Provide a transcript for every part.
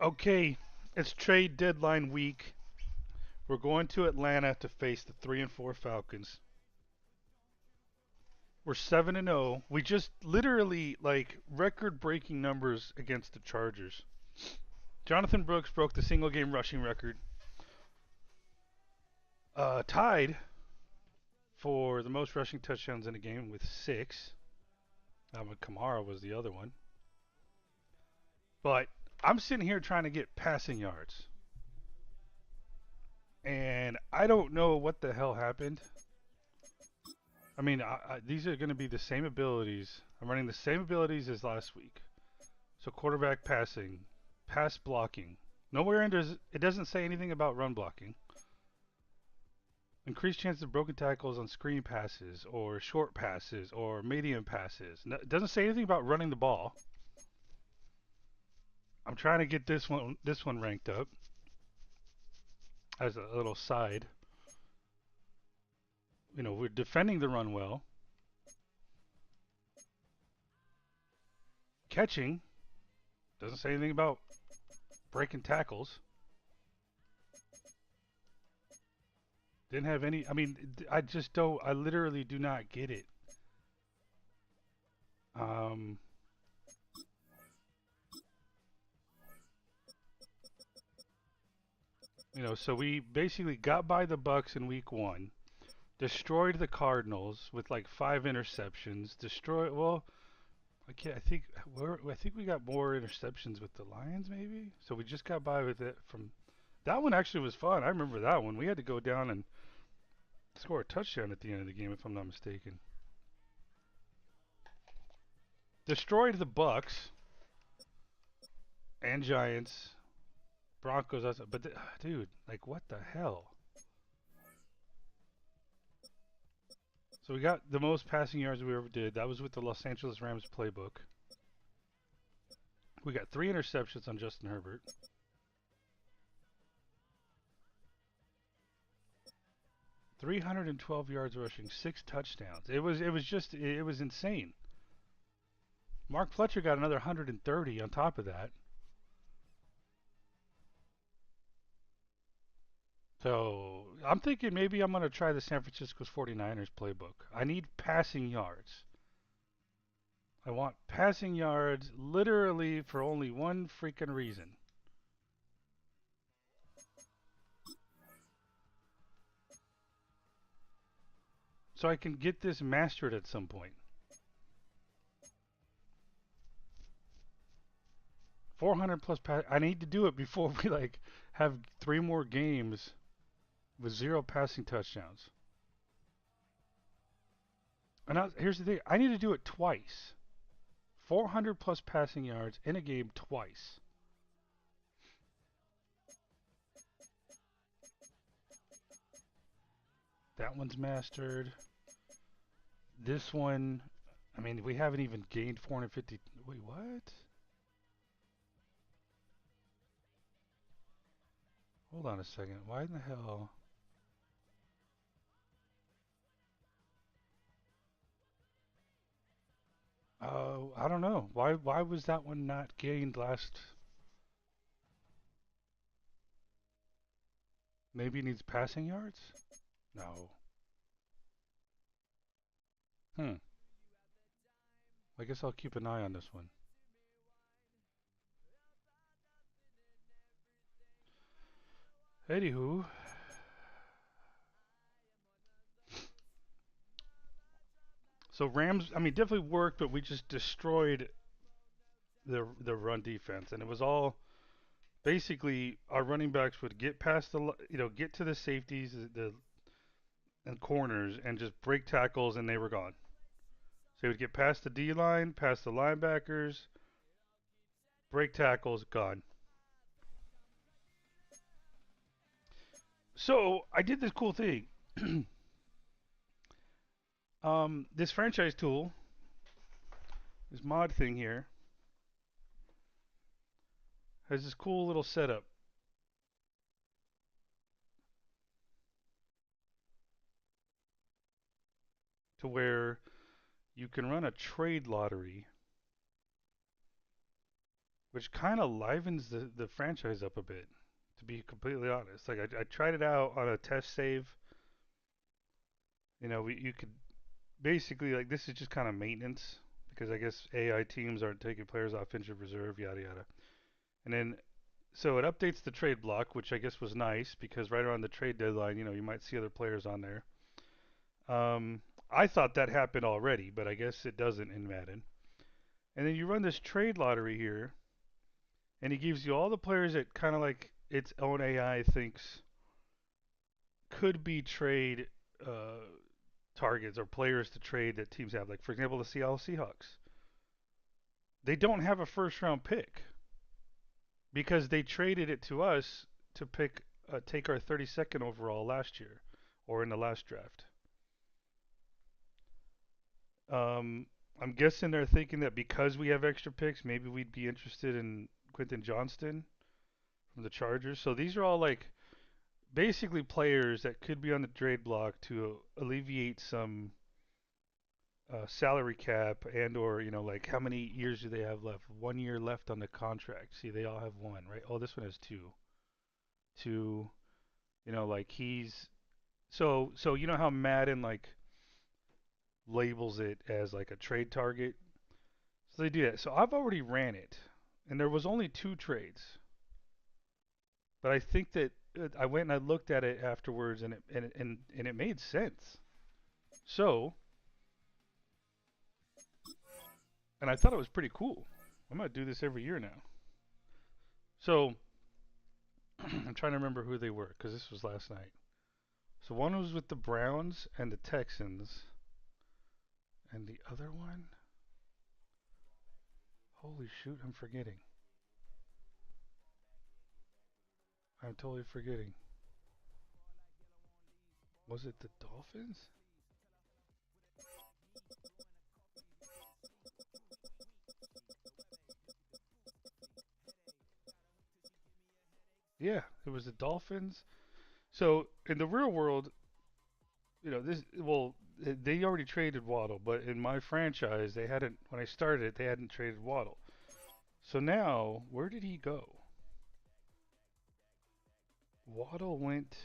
Okay, it's trade deadline week. We're going to Atlanta to face the 3-4 Falcons. We're 7-0. We just literally like record-breaking numbers against the Chargers. Jonathan Brooks broke the single game rushing record. Tied for the most rushing touchdowns in a game with 6. Kamara was the other one. But I'm sitting here trying to get passing yards. And I don't know what the hell happened. I mean, these are going to be the same abilities. I'm running the same abilities as last week. So quarterback passing, pass blocking. Nowhere in does it doesn't say anything about run blocking. Increased chance of broken tackles on screen passes or short passes or medium passes. No, it doesn't say anything about running the ball. I'm trying to get this one ranked up as a little side. We're defending the run well. Catching doesn't say anything about breaking tackles. Didn't have any. I mean, I just don't. I literally do not get it. Um, so we basically got by the Bucks in week 1, destroyed the Cardinals with like 5 interceptions. Well, I think we got more interceptions with the Lions maybe. So we just got by with it from that one. Actually was fun. I remember that one. We had to go down and score a touchdown at the end of the game if I'm not mistaken. Destroyed the Bucks and Giants, Broncos. But dude, like what the hell? So we got the most passing yards we ever did. That was with the Los Angeles Rams playbook. We got 3 interceptions on Justin Herbert. 312 yards rushing, 6 touchdowns. It was insane. Mark Fletcher got another 130 on top of that. So I'm thinking maybe I'm going to try the San Francisco 49ers playbook. I need passing yards. I want passing yards literally for only one freaking reason. So I can get this mastered at some point. 400 plus pass. I need to do it before we like have 3 more games with 0 passing touchdowns. And here's the thing: I need to do it twice. 400 plus passing yards in a game twice. That one's mastered. This one, I mean, we haven't even gained 450. Wait, what? Hold on a second. Why in the hell? I don't know. Why was that one not gained last? Maybe it needs passing yards? No. Hmm. I guess I'll keep an eye on this one. Anywho, so Rams, I mean, definitely worked, but we just destroyed the run defense, and it was all basically our running backs would get past get to the safeties, the and corners, and just break tackles, and they were gone. So he would get past the D line, past the linebackers, break tackles, gone. So I did this cool thing. This franchise tool, this mod thing here, has this cool little setup to where you can run a trade lottery which kind of livens the franchise up a bit. To be completely honest, like I tried it out on a test save. You could basically like this is just kind of maintenance because I guess AI teams aren't taking players off injured reserve, yada yada. And then so it updates the trade block, which I guess was nice because right around the trade deadline, you might see other players on there. Um, I thought that happened already, but I guess it doesn't in Madden. And then you run this trade lottery here, and he gives you all the players that kind of like its own AI thinks could be trade uh, targets or players to trade that teams have. Like for example, the Seattle Seahawks. They don't have a first round pick because they traded it to us to take our 32nd overall last year or in the last draft. Um, I'm guessing they're thinking that because we have extra picks, maybe we'd be interested in Quentin Johnston from the Chargers. So these are all like basically players that could be on the trade block to alleviate some salary cap and or like how many years do they have left? 1 year left on the contract. See, they all have one, right? Oh, this one has two. Like he's so you know how Madden like labels it as like a trade target. So they do that. So I've already ran it, and there was only two trades. But I think that I went and I looked at it afterwards, and it made sense. So, and I thought it was pretty cool. I'm gonna do this every year now. So I'm trying to remember who they were because this was last night. So one was with the Browns and the Texans, and the other one, holy shoot, I'm forgetting. I'm totally forgetting. Was it the Dolphins? Yeah, it was the Dolphins. So in the real world, this well, they already traded Waddle, but in my franchise, they hadn't. When I started it, they hadn't traded Waddle. So now, where did he go? Waddle went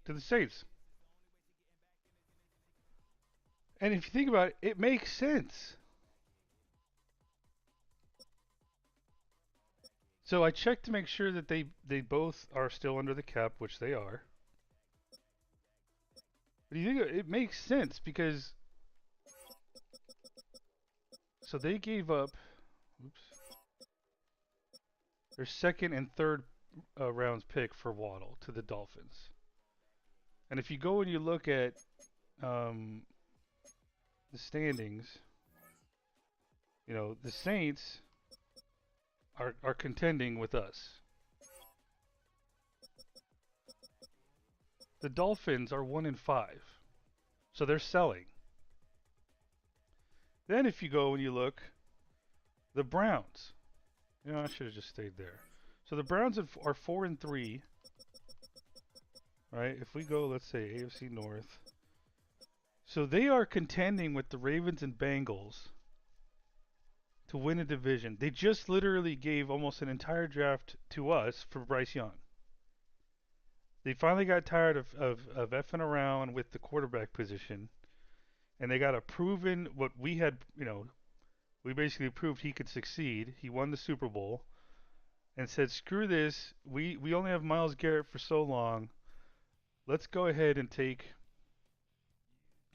to the Saints. And if you think about it, it makes sense. So I checked to make sure that they both are still under the cap, which they are. But you think it makes sense because so they gave up, oops, their second and third rounds pick for Waddle to the Dolphins. And if you go and you look at um, the standings, the Saints are contending with us. The Dolphins are 1-5, so they're selling. Then if you go and you look, the Browns. I should have just stayed there. So the Browns are 4-3, right? If we go, let's say AFC North. So they are contending with the Ravens and Bengals to win a division. They just literally gave almost an entire draft to us for Bryce Young. They finally got tired of effing around with the quarterback position, and they got a proven what we had. We basically proved he could succeed. He won the Super Bowl, and said, "Screw this. We only have Myles Garrett for so long. Let's go ahead and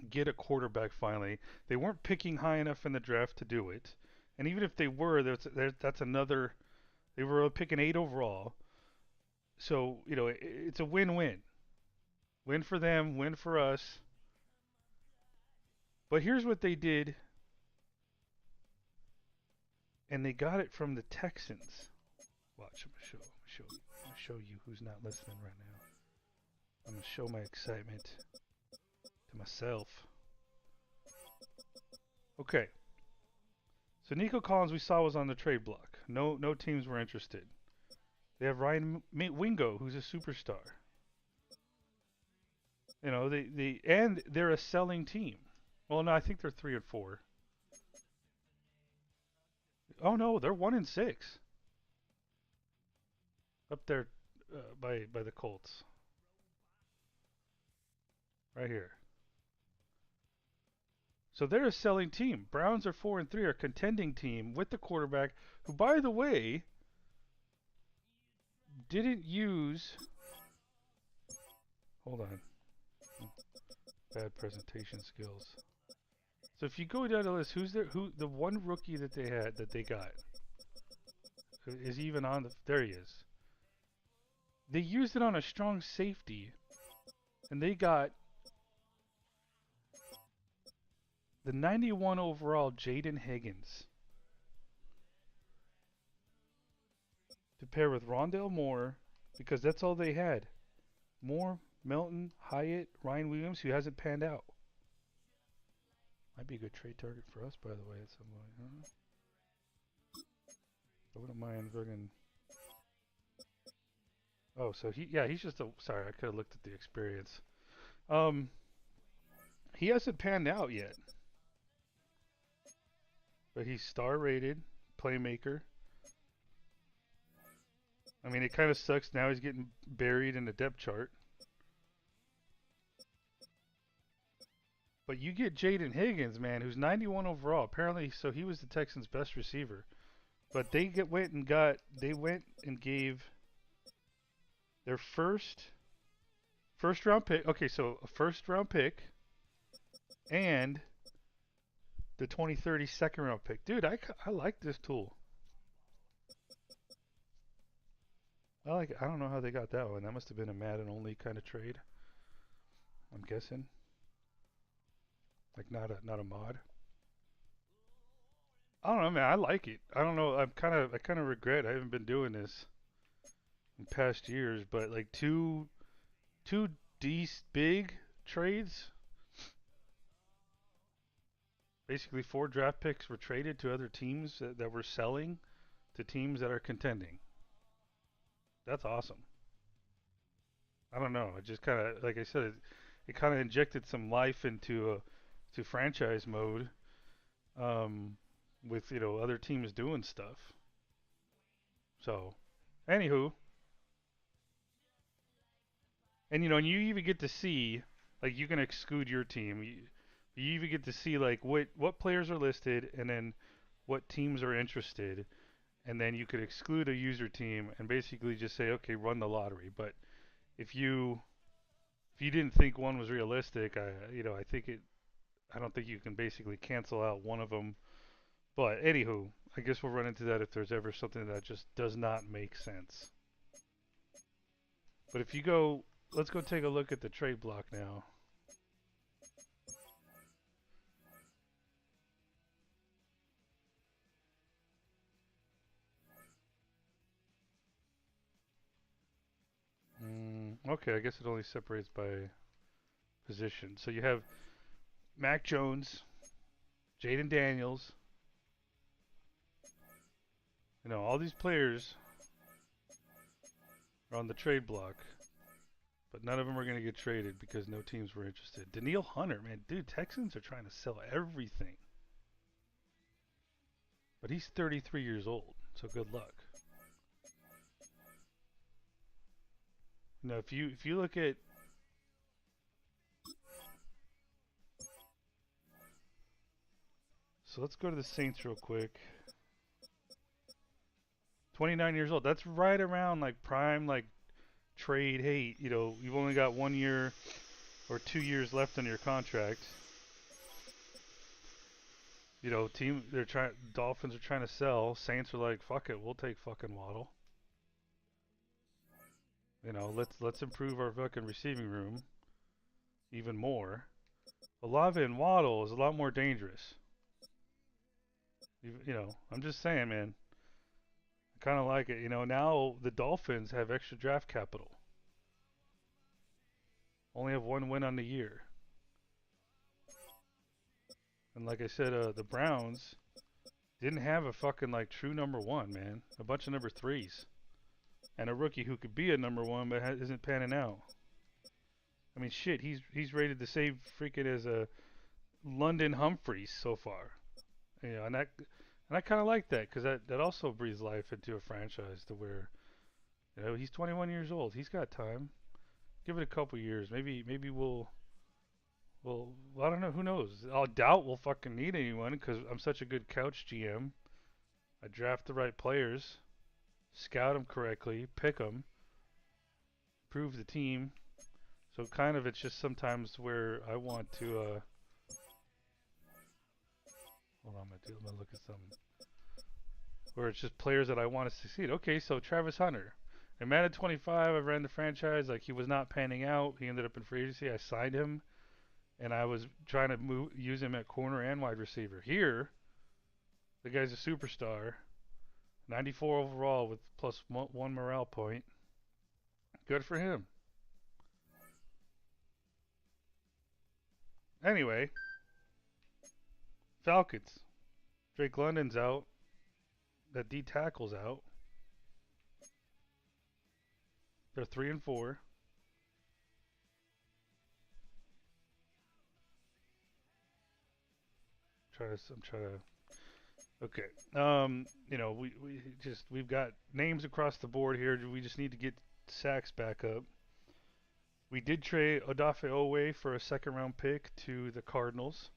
get a quarterback finally." They weren't picking high enough in the draft to do it, and even if they were, that's another. They were picking 8 overall, so it's a win-win. Win for them, win for us. But here's what they did, and they got it from the Texans. Watch, I'm gonna show you who's not listening right now. I'm gonna show my excitement to myself. Okay. So Nico Collins we saw was on the trade block. No teams were interested. They have Ryan Wingo, who's a superstar. You know, and they're a selling team. Well, no, I think they're 3-4. Oh no, they're 1-6. Up there by the Colts. Right here. So they're a selling team. Browns are 4-3, a contending team with the quarterback, who, by the way, didn't use. Hold on. Bad presentation skills. So if you go down the list, who's there? Who the one rookie that they got is even on the? There he is. They used it on a strong safety, and they got the 91 overall Jaden Higgins to pair with Rondale Moore, because that's all they had. Moore, Melton, Hyatt, Ryan Williams, who hasn't panned out. Might be a good trade target for us, by the way, at some point. Huh? I wouldn't mind friggin'. Oh, so he's just a. Sorry, I could have looked at the experience. He hasn't panned out yet, but he's star rated, playmaker. I mean, it kind of sucks now he's getting buried in the depth chart. But you get Jaden Higgins, man, who's 91 overall. Apparently, so he was the Texans' best receiver. But they went and gave their first round pick. Okay, so a first round pick and the 2030 second round pick. Dude, I like this tool. I like it. I don't know how they got that one. That must have been a Madden only kind of trade, I'm guessing. Like not a mod. I don't know, man. I like it. I don't know. I kind of regret I haven't been doing this in past years, but like two big trades. Basically, 4 draft picks were traded to other teams that were selling to teams that are contending. That's awesome. I don't know. It just kind of, like I said, it kind of injected some life into franchise mode, with other teams doing stuff. So, anywho, and and you even get to see, like, you can exclude your team. You even get to see like what players are listed, and then what teams are interested, and then you could exclude a user team and basically just say, okay, run the lottery. But if you didn't think one was realistic, I don't think you can basically cancel out one of them. But anywho, I guess we'll run into that if there's ever something that just does not make sense. But if you go, let's go take a look at the trade block now. Okay, I guess it only separates by position. So you have Mac Jones, Jaden Daniels. All these players are on the trade block, but none of them are going to get traded because no teams were interested. Danielle Hunter, man, dude, Texans are trying to sell everything. But he's 33 years old, so good luck. If you look at so let's go to the Saints real quick. 29 years old. That's right around like prime like trade. Hey, you've only got 1 year or 2 years left on your contract. Dolphins are trying to sell. Saints are like, fuck it, we'll take fucking Waddle. Let's improve our fucking receiving room even more. Olave and Waddle is a lot more dangerous. I'm just saying, man. Kind of like it. Now the Dolphins have extra draft capital. Only have one win on the year. And like I said, the Browns didn't have a fucking like true number one, man. A bunch of number threes. And a rookie who could be a number one but isn't panning out. I mean, shit, he's rated the same freaking as a London Humphreys so far. And I kind of like that because that also breathes life into a franchise to where he's 21 years old. He's got time. Give it a couple years. Maybe well, I don't know. Who knows? I doubt we'll fucking need anyone because I'm such a good couch GM. I draft the right players, scout them correctly, pick them, improve the team. So kind of it's just sometimes where I want to. Hold on, I'm gonna look at something. Where it's just players that I want to succeed. Okay, so Travis Hunter. In Madden 25, I ran the franchise. Like he was not panning out. He ended up in free agency. I signed him, and I was trying to use him at corner and wide receiver. Here, the guy's a superstar. 94 overall with plus one morale point. Good for him. Anyway, Falcons. Drake London's out. That D tackle's out. They're 3-4. I'm trying to. Okay. We've got names across the board here. We just need to get sacks back up. We did trade Odafe Owe for a second round pick to the Cardinals,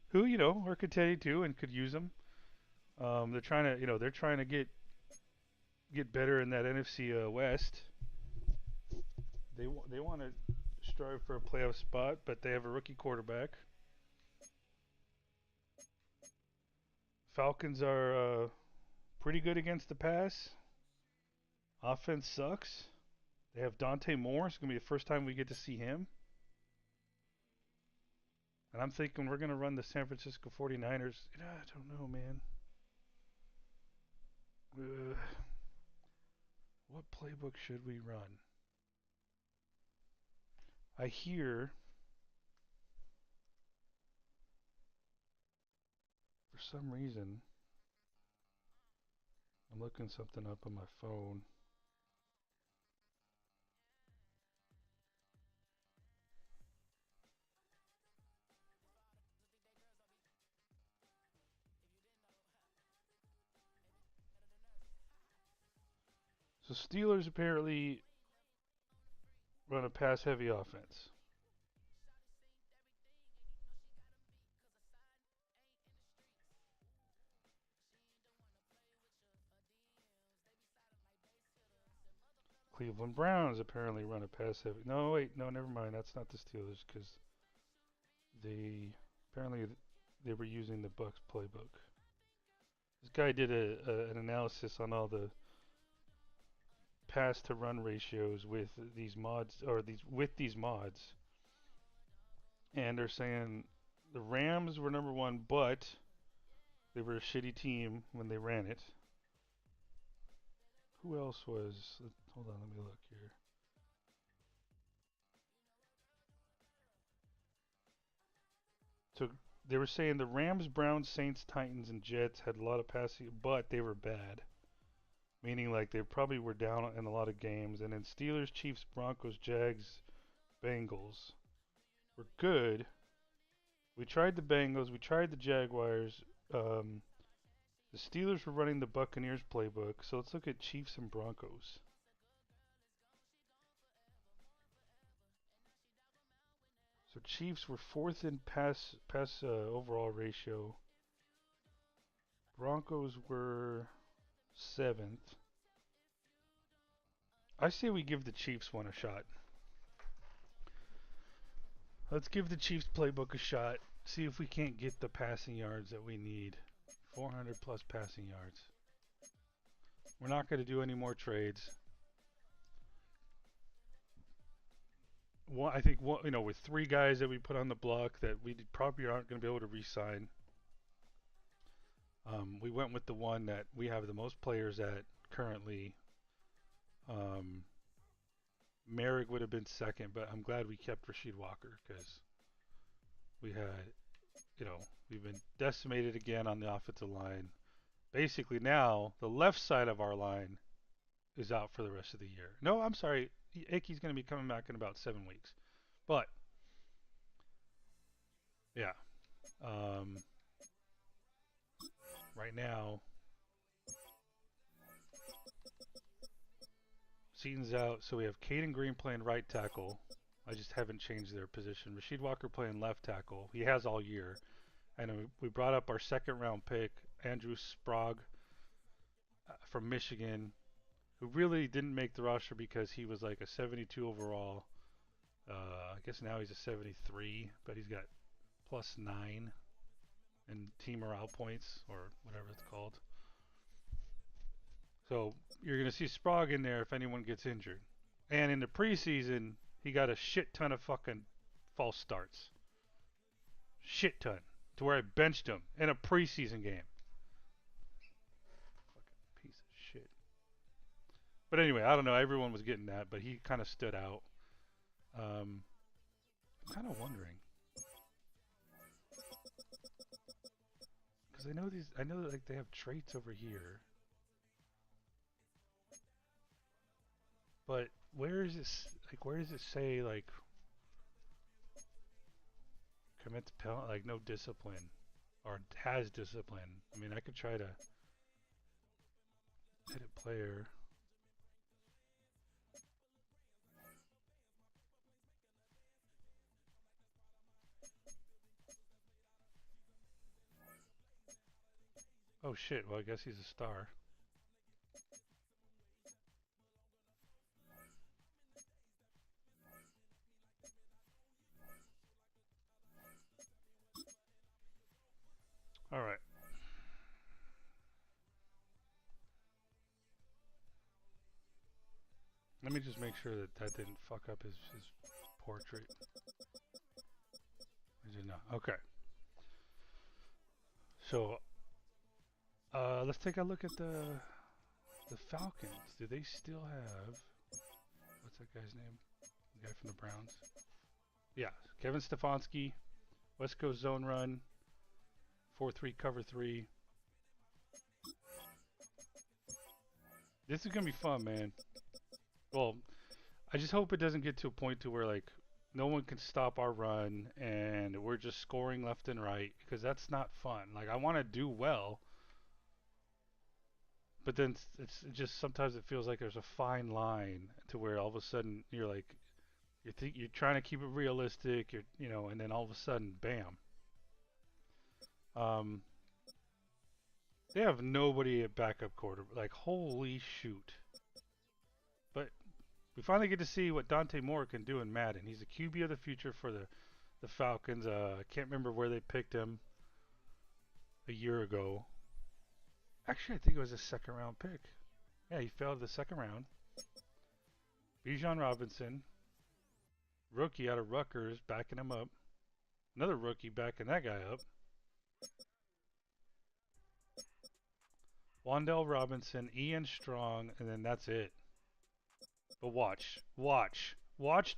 who are contending too and could use them. They're trying to get better in that NFC West. They want to strive for a playoff spot, but they have a rookie quarterback. Falcons are pretty good against the pass. Offense sucks. They have Dante Moore. It's going to be the first time we get to see him. And I'm thinking we're going to run the San Francisco 49ers. I don't know, man. What playbook should we run? I hear, for some reason, I'm looking something up on my phone. So Steelers apparently run a pass-heavy offense. Cleveland Browns apparently run a pass-heavy. No, wait, no, never mind. That's not the Steelers because apparently they were using the Bucks playbook. This guy did an analysis on all the pass to run ratios with these mods, and they're saying the Rams were number one, but they were a shitty team when they ran it. Who else was? Hold on, let me look here. So they were saying the Rams, Browns, Saints, Titans, and Jets had a lot of passing, but they were bad. Meaning like they probably were down in a lot of games. And then Steelers, Chiefs, Broncos, Jags, Bengals were good. We tried the Bengals. We tried the Jaguars. The Steelers were running the Buccaneers playbook. So let's look at Chiefs and Broncos. So Chiefs were fourth in pass overall ratio. Broncos were seventh. I say we give the Chiefs one a shot. Let's give the Chiefs playbook a shot. See if we can't get the passing yards that we need. 400 plus passing yards. We're not going to do any more trades. I think with three guys that we put on the block that we probably aren't going to be able to re-sign. We went with the one that we have the most players at currently. Um, Merrick would have been second, but I'm glad we kept Rasheed Walker because we had, you know, we've been decimated again on the offensive line. Basically, now the left side of our line is out for the rest of the year. No, I'm sorry. Ickey's going to be coming back in about 7 weeks. But, yeah. Um, right now, Seaton's out, so we have Caden Green playing right tackle. I just haven't changed their position. Rasheed Walker playing left tackle. He has all year. And we brought up our second round pick, Andrew Sprague from Michigan, who really didn't make the roster because he was like a 72 overall. I guess now he's a 73, but he's got +9 in team morale points or whatever it's called. So you're going to see Sprague in there if anyone gets injured. And in the preseason, he got a shit ton of fucking false starts. Shit ton. To where I benched him in a preseason game. Fucking piece of shit. But anyway, I don't know. Everyone was getting that, but he kind of stood out. I'm kind of wondering. Because I know that like they have traits over here. But where is this, like, where does it say, like, commit to penalty, like, no discipline, or has discipline? I mean, I could try to edit player. Oh shit, well I guess he's a star. Alright. Let me just make sure that that didn't fuck up his portrait. I did not. Okay. So, let's take a look at the Falcons. Do they still have, what's that guy's name? The guy from the Browns? Yeah, Kevin Stefanski, West Coast zone run, 4-3 cover 3. This is gonna be fun, man. Well, I just hope it doesn't get to a point to where like no one can stop our run and we're just scoring left and right because that's not fun. Like I want to do well, but then it's just sometimes it feels like there's a fine line to where all of a sudden you're like you're trying to keep it realistic, and then all of a sudden, bam. Um, they have nobody at backup quarter. Like holy shoot! But we finally get to see what Dante Moore can do in Madden. He's the QB of the future for the Falcons. I can't remember where they picked him a year ago. Actually, I think it was a second round pick. Yeah, he fell to the second round. Bijan Robinson, rookie out of Rutgers, backing him up. Another rookie backing that guy up. Wandell Robinson, Ian Strong, and then that's it. But watch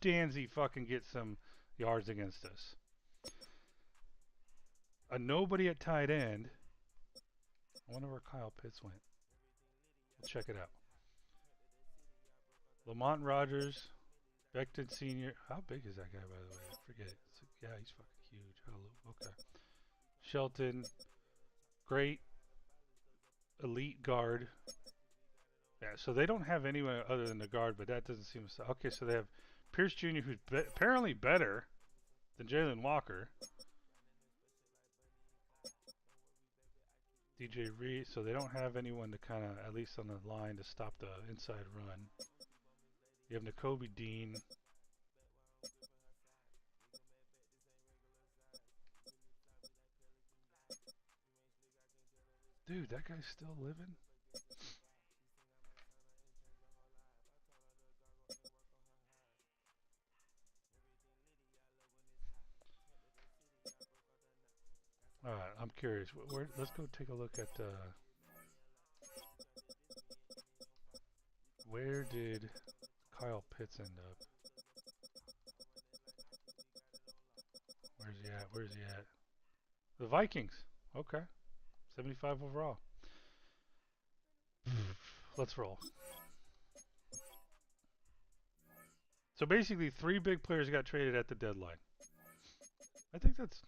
Danzy fucking get some yards against us. A nobody at tight end. I wonder where Kyle Pitts went. We'll check it out. Lamont Rogers, Becton Sr. How big is that guy, by the way? I forget. Yeah, he's fucking huge. Okay. Shelton, great elite guard. Yeah, so they don't have anyone other than the guard, but that doesn't seem so. Okay, so they have Pierce Jr., who's apparently better than Jalen Walker. DJ Reed, so they don't have anyone to kind of, at least on the line, to stop the inside run. You have Nakobe Dean. Dude, that guy's still living? Alright, I'm curious. Let's go take a look at Where did Kyle Pitts end up? Where's he at? Where's he at? The Vikings. Okay. 75 overall. Let's roll. So basically, 3 big players got traded at the deadline. I think that's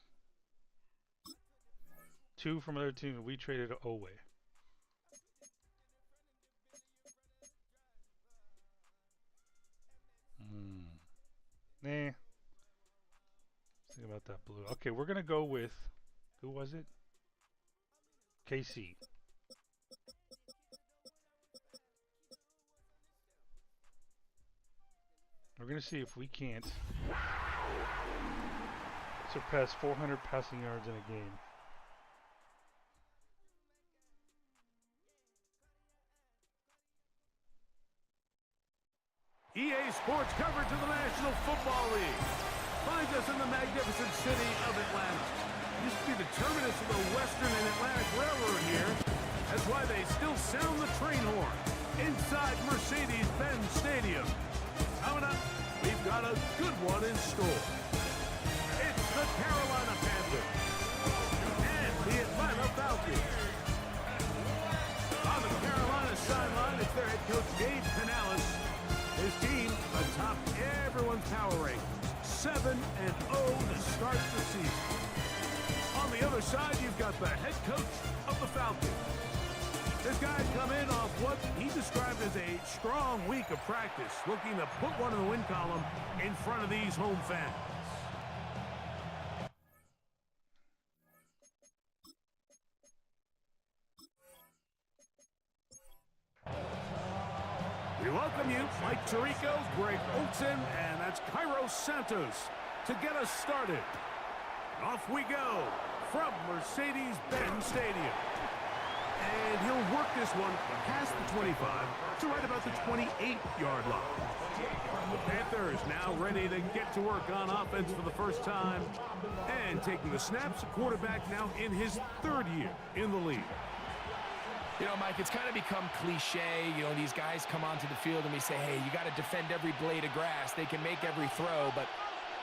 2 from another team, and we traded away. Nah. Think about that blue. Okay, we're gonna go with, who was it? KC. We're gonna see if we can't surpass 400 passing yards in a game. EA Sports coverage of the National Football League finds us in the magnificent city of Atlanta. Used to be the terminus of the Western and Atlantic Railroad here. That's why they still sound the train horn inside Mercedes-Benz Stadium. Coming up, we've got a good one in store. It's the Carolina Panthers and the Atlanta Falcons. On the Carolina sideline, it's their head coach, Dave Canales. His team atop everyone's power rankings, 7-0 to start the season. On the other side, you've got the head coach of the Falcons. This guy's come in off what he described as a strong week of practice, looking to put one in the win column in front of these home fans. We welcome you, Mike Tirico, Greg Olson, and that's Cairo Santos to get us started. Off we go from Mercedes-Benz Stadium. And he'll work this one past the 25 to right about the 28-yard line. The Panthers now ready to get to work on offense for the first time. And taking the snaps, a quarterback now in his 3rd year in the league. You know, Mike, it's kind of become cliche. You know, these guys come onto the field and we say, hey, you got to defend every blade of grass. They can make every throw, but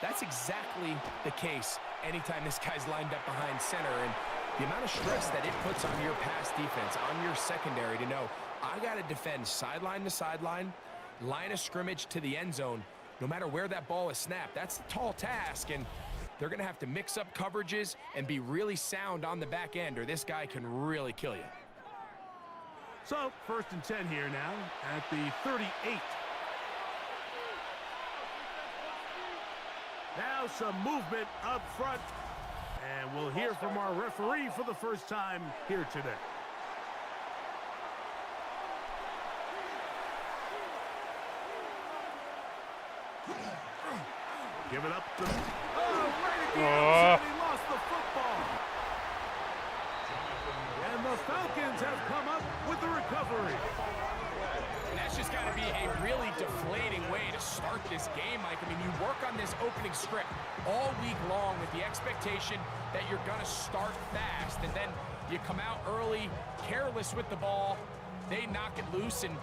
that's exactly the case anytime this guy's lined up behind center. And the amount of stress that it puts on your pass defense, on your secondary to know, I got to defend sideline to sideline, line of scrimmage to the end zone, no matter where that ball is snapped. That's a tall task, and they're going to have to mix up coverages and be really sound on the back end, or this guy can really kill you. So, 1st and 10 here now at the 38. Now some movement up front. And we'll hear from our referee for the first time here today. Give it up to... right at the outside, he lost the football. And the Falcons have come up with the recovery. And that's just got to be a really deflating way to start this game, Mike. I mean, you work on this opening script all week long with the expectation that you're going to start fast, and then you come out early, careless with the ball. They knock it loose and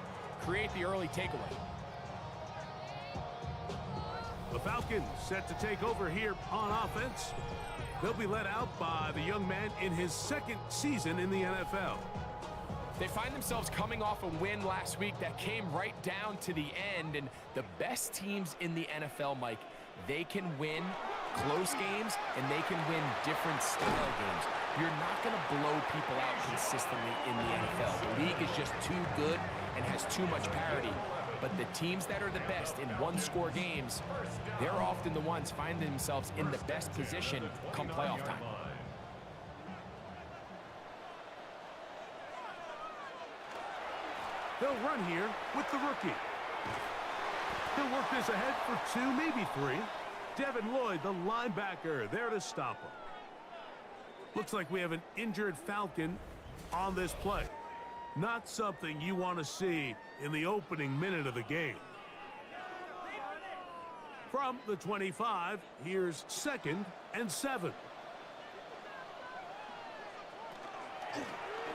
create the early takeaway. The Falcons set to take over here on offense. They'll be led out by the young man in his 2nd season in the NFL. They find themselves coming off a win last week that came right down to the end, and the best teams in the NFL, Mike, they can win close games and they can win different style games. You're not going to blow people out consistently in the NFL. The league is just too good and has too much parity. But the teams that are the best in one-score games, they're often the ones finding themselves in the best position come playoff time. They'll run here with the rookie. He'll work this ahead for 2, maybe 3. Devin Lloyd, the linebacker, there to stop him. Looks like we have an injured Falcon on this play. Not something you want to see in the opening minute of the game. From the 25, here's 2nd and 7.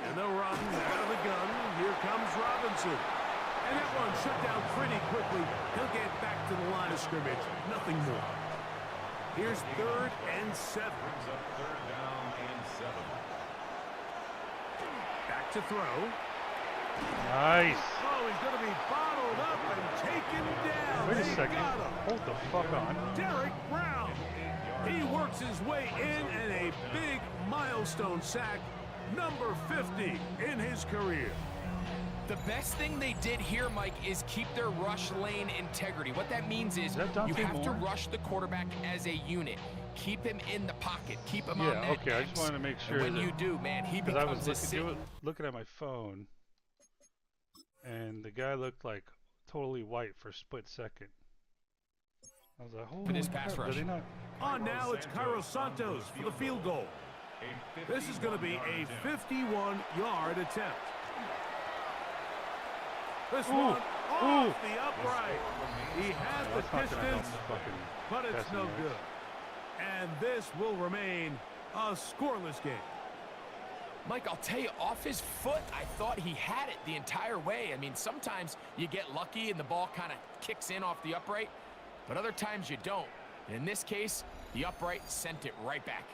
And they'll run out of the gun. Here comes Robinson. And that one shut down pretty quickly. He'll get back to the line of scrimmage. Nothing more. Here's 3rd and 7. Brings up 3rd down and 7. Back to throw. Nice. Oh, he's going to be bottled up and taken down. Wait a They second. got him. Hold the fuck on. Derek Brown. He works his way in and a big milestone sack, number 50 in his career. The best thing they did here, Mike, is keep their rush lane integrity. What that means is that you Dante have to Moore? rush the quarterback as a unit. Keep him in the pocket. Keep him on Yeah, that okay. I X. just wanted to make sure. And when you do, man, he because I becomes was a looking at my phone, and the guy looked like totally white for a split second. I was like, holy this crap, pass are rush. they not? On now, it's Cairo Santos for the field goal. This is going to be a 51-yard attempt. This one off the upright. He has the That's not gonna help distance, fucking but it's passing no yards. good. And this will remain a scoreless game. Mike, I'll tell you, off his foot, I thought he had it the entire way. I mean, sometimes you get lucky and the ball kind of kicks in off the upright, but other times you don't. And in this case, the upright sent it right back.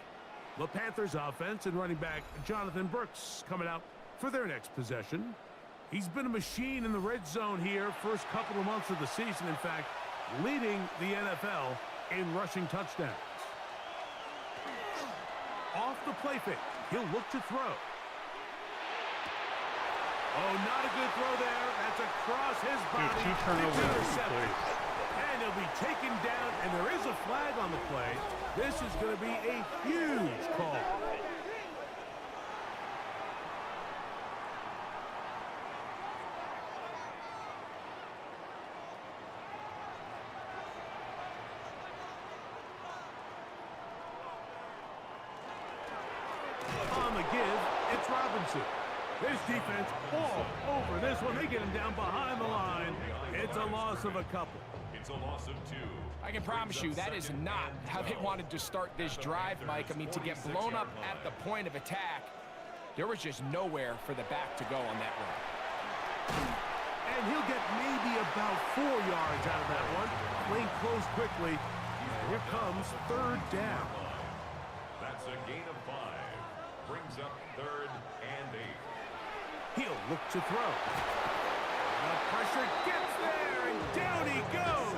The Panthers offense and running back Jonathan Brooks coming out for their next possession. He's been a machine in the red zone here first couple of months of the season. In fact, leading the NFL in rushing touchdowns. Off the play fake. He'll look to throw. Oh, not a good throw there. That's across his body. Dude, 2 It's turnovers in 2 intercepted. plays. And he'll be taken down, and there is a flag on the play. This is going to be a huge call. On the give, it's Robinson. This defense all over this one. They get him down behind the line. It's a loss of a couple. It's a loss of 2. I can promise you that is not how they wanted to start this drive, Mike. I mean, to get blown up at the point of attack, there was just nowhere for the back to go on that run. And he'll get maybe about 4 yards out of that one. Lane closed quickly. Here comes 3rd down. That's a gain of 5. Brings up 3rd and 8. He'll look to throw. The pressure gets there, and down he goes.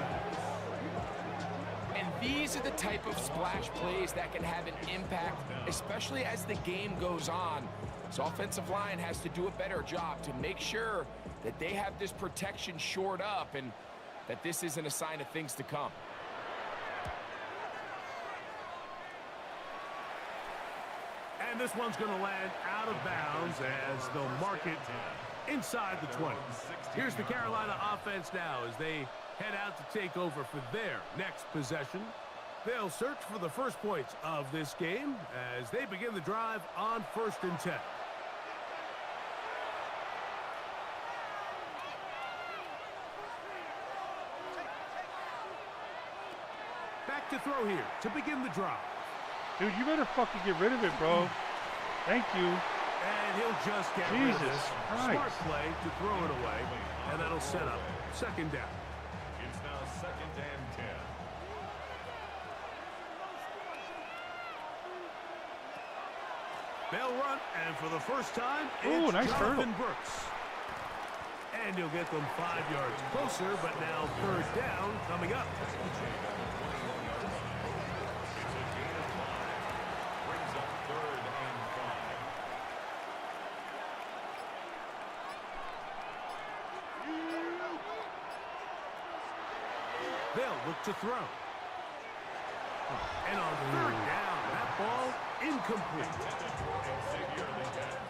And these are the type of splash plays that can have an impact, especially as the game goes on. So offensive line has to do a better job to make sure that they have this protection shored up and that this isn't a sign of things to come. And this one's going to land out of bounds as they'll mark it inside the 20. Here's the Carolina offense now as they head out to take over for their next possession. They'll search for the first points of this game as they begin the drive on 1st and 10. Back to throw here to begin the drive. Dude, you better fucking get rid of it, bro. Thank you. And he'll just get rid of Jesus this. Christ. Smart play to throw it away, and that'll set up 2nd down. It's now 2nd and 10. They'll run, and for the first time, Ooh, it's nice Jonathan turtle. Brooks. And he'll get them 5 yards closer, but now 3rd down coming up. It's a gain of 5. Brings up 3rd and 5. They'll look to throw. And on 3rd down, that ball incomplete.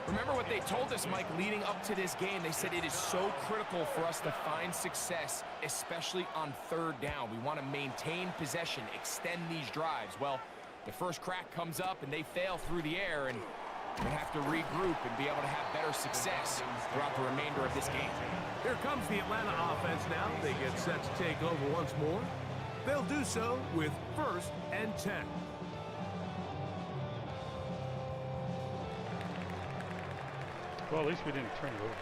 Remember what they told us, Mike, leading up to this game. They said it is so critical for us to find success, especially on 3rd down. We want to maintain possession, extend these drives. Well, the first crack comes up and they fail through the air, and we have to regroup and be able to have better success throughout the remainder of this game. Here comes the Atlanta offense now. They get set to take over once more. They'll do so with 1st and 10. Well, at least we didn't turn it over.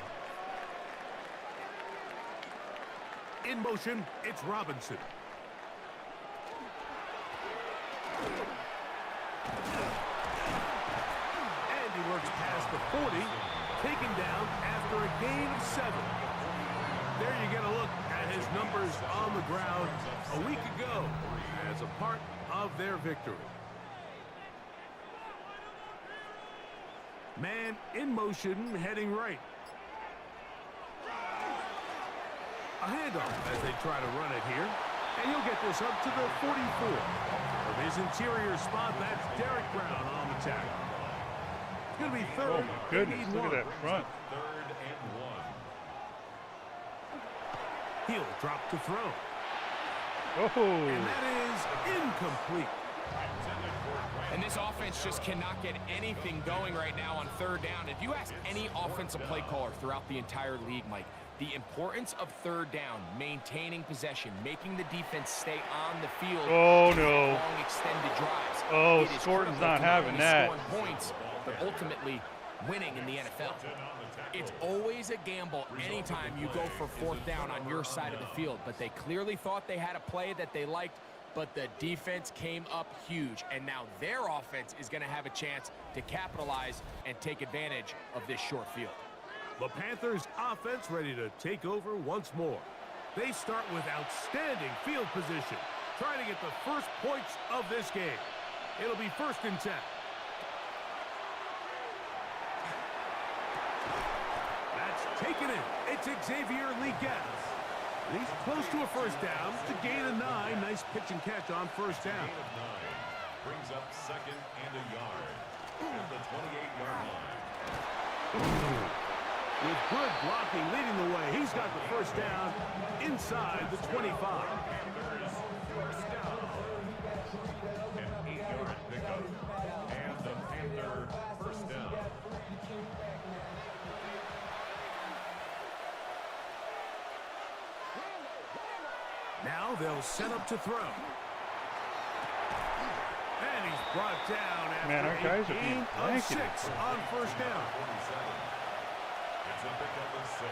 in motion. It's Robinson. And he works past the 40, taken down after a gain of 7. There you get a look at his numbers on the ground a week ago as a part of their victory. Man in motion, heading right. A handoff as they try to run it here. And he'll get this up to the 44. From his interior spot, that's Derek Brown on the tackle. It's going to be third. Oh, my goodness. Look at that front. Third and 1. He'll drop to throw. Oh. And that is incomplete. And this offense just cannot get anything going right now on third down. If you ask any offensive play caller throughout the entire league, Mike, the importance of third down, maintaining possession, making the defense stay on the field. Oh, no. Long extended drives. Oh, It is Scourton's critical not to having only that. scoring points, but ultimately winning in the NFL. It's always a gamble anytime you go for fourth down on your side of the field, but they clearly thought they had a play that they liked, but the defense came up huge, and now their offense is going to have a chance to capitalize and take advantage of this short field. The Panthers offense ready to take over once more. They start with outstanding field position, trying to get the first points of this game. It'll be 1st and 10. That's taken in. It's Xavier Leggett. He's close to a first down. To gain a 9. Nice pitch and catch on first down. Gain of 9. Brings up 2nd and a yard. At the 28-yard line. With good blocking leading the way, he's got the first down inside the 25. Panthers first down. An 8-yard pickup. And the Panther first down. Now they'll set up to throw. And he's brought down after Man, our guys a are gain being of blanketed. 6 on first down. 47. It's a pickup of 6.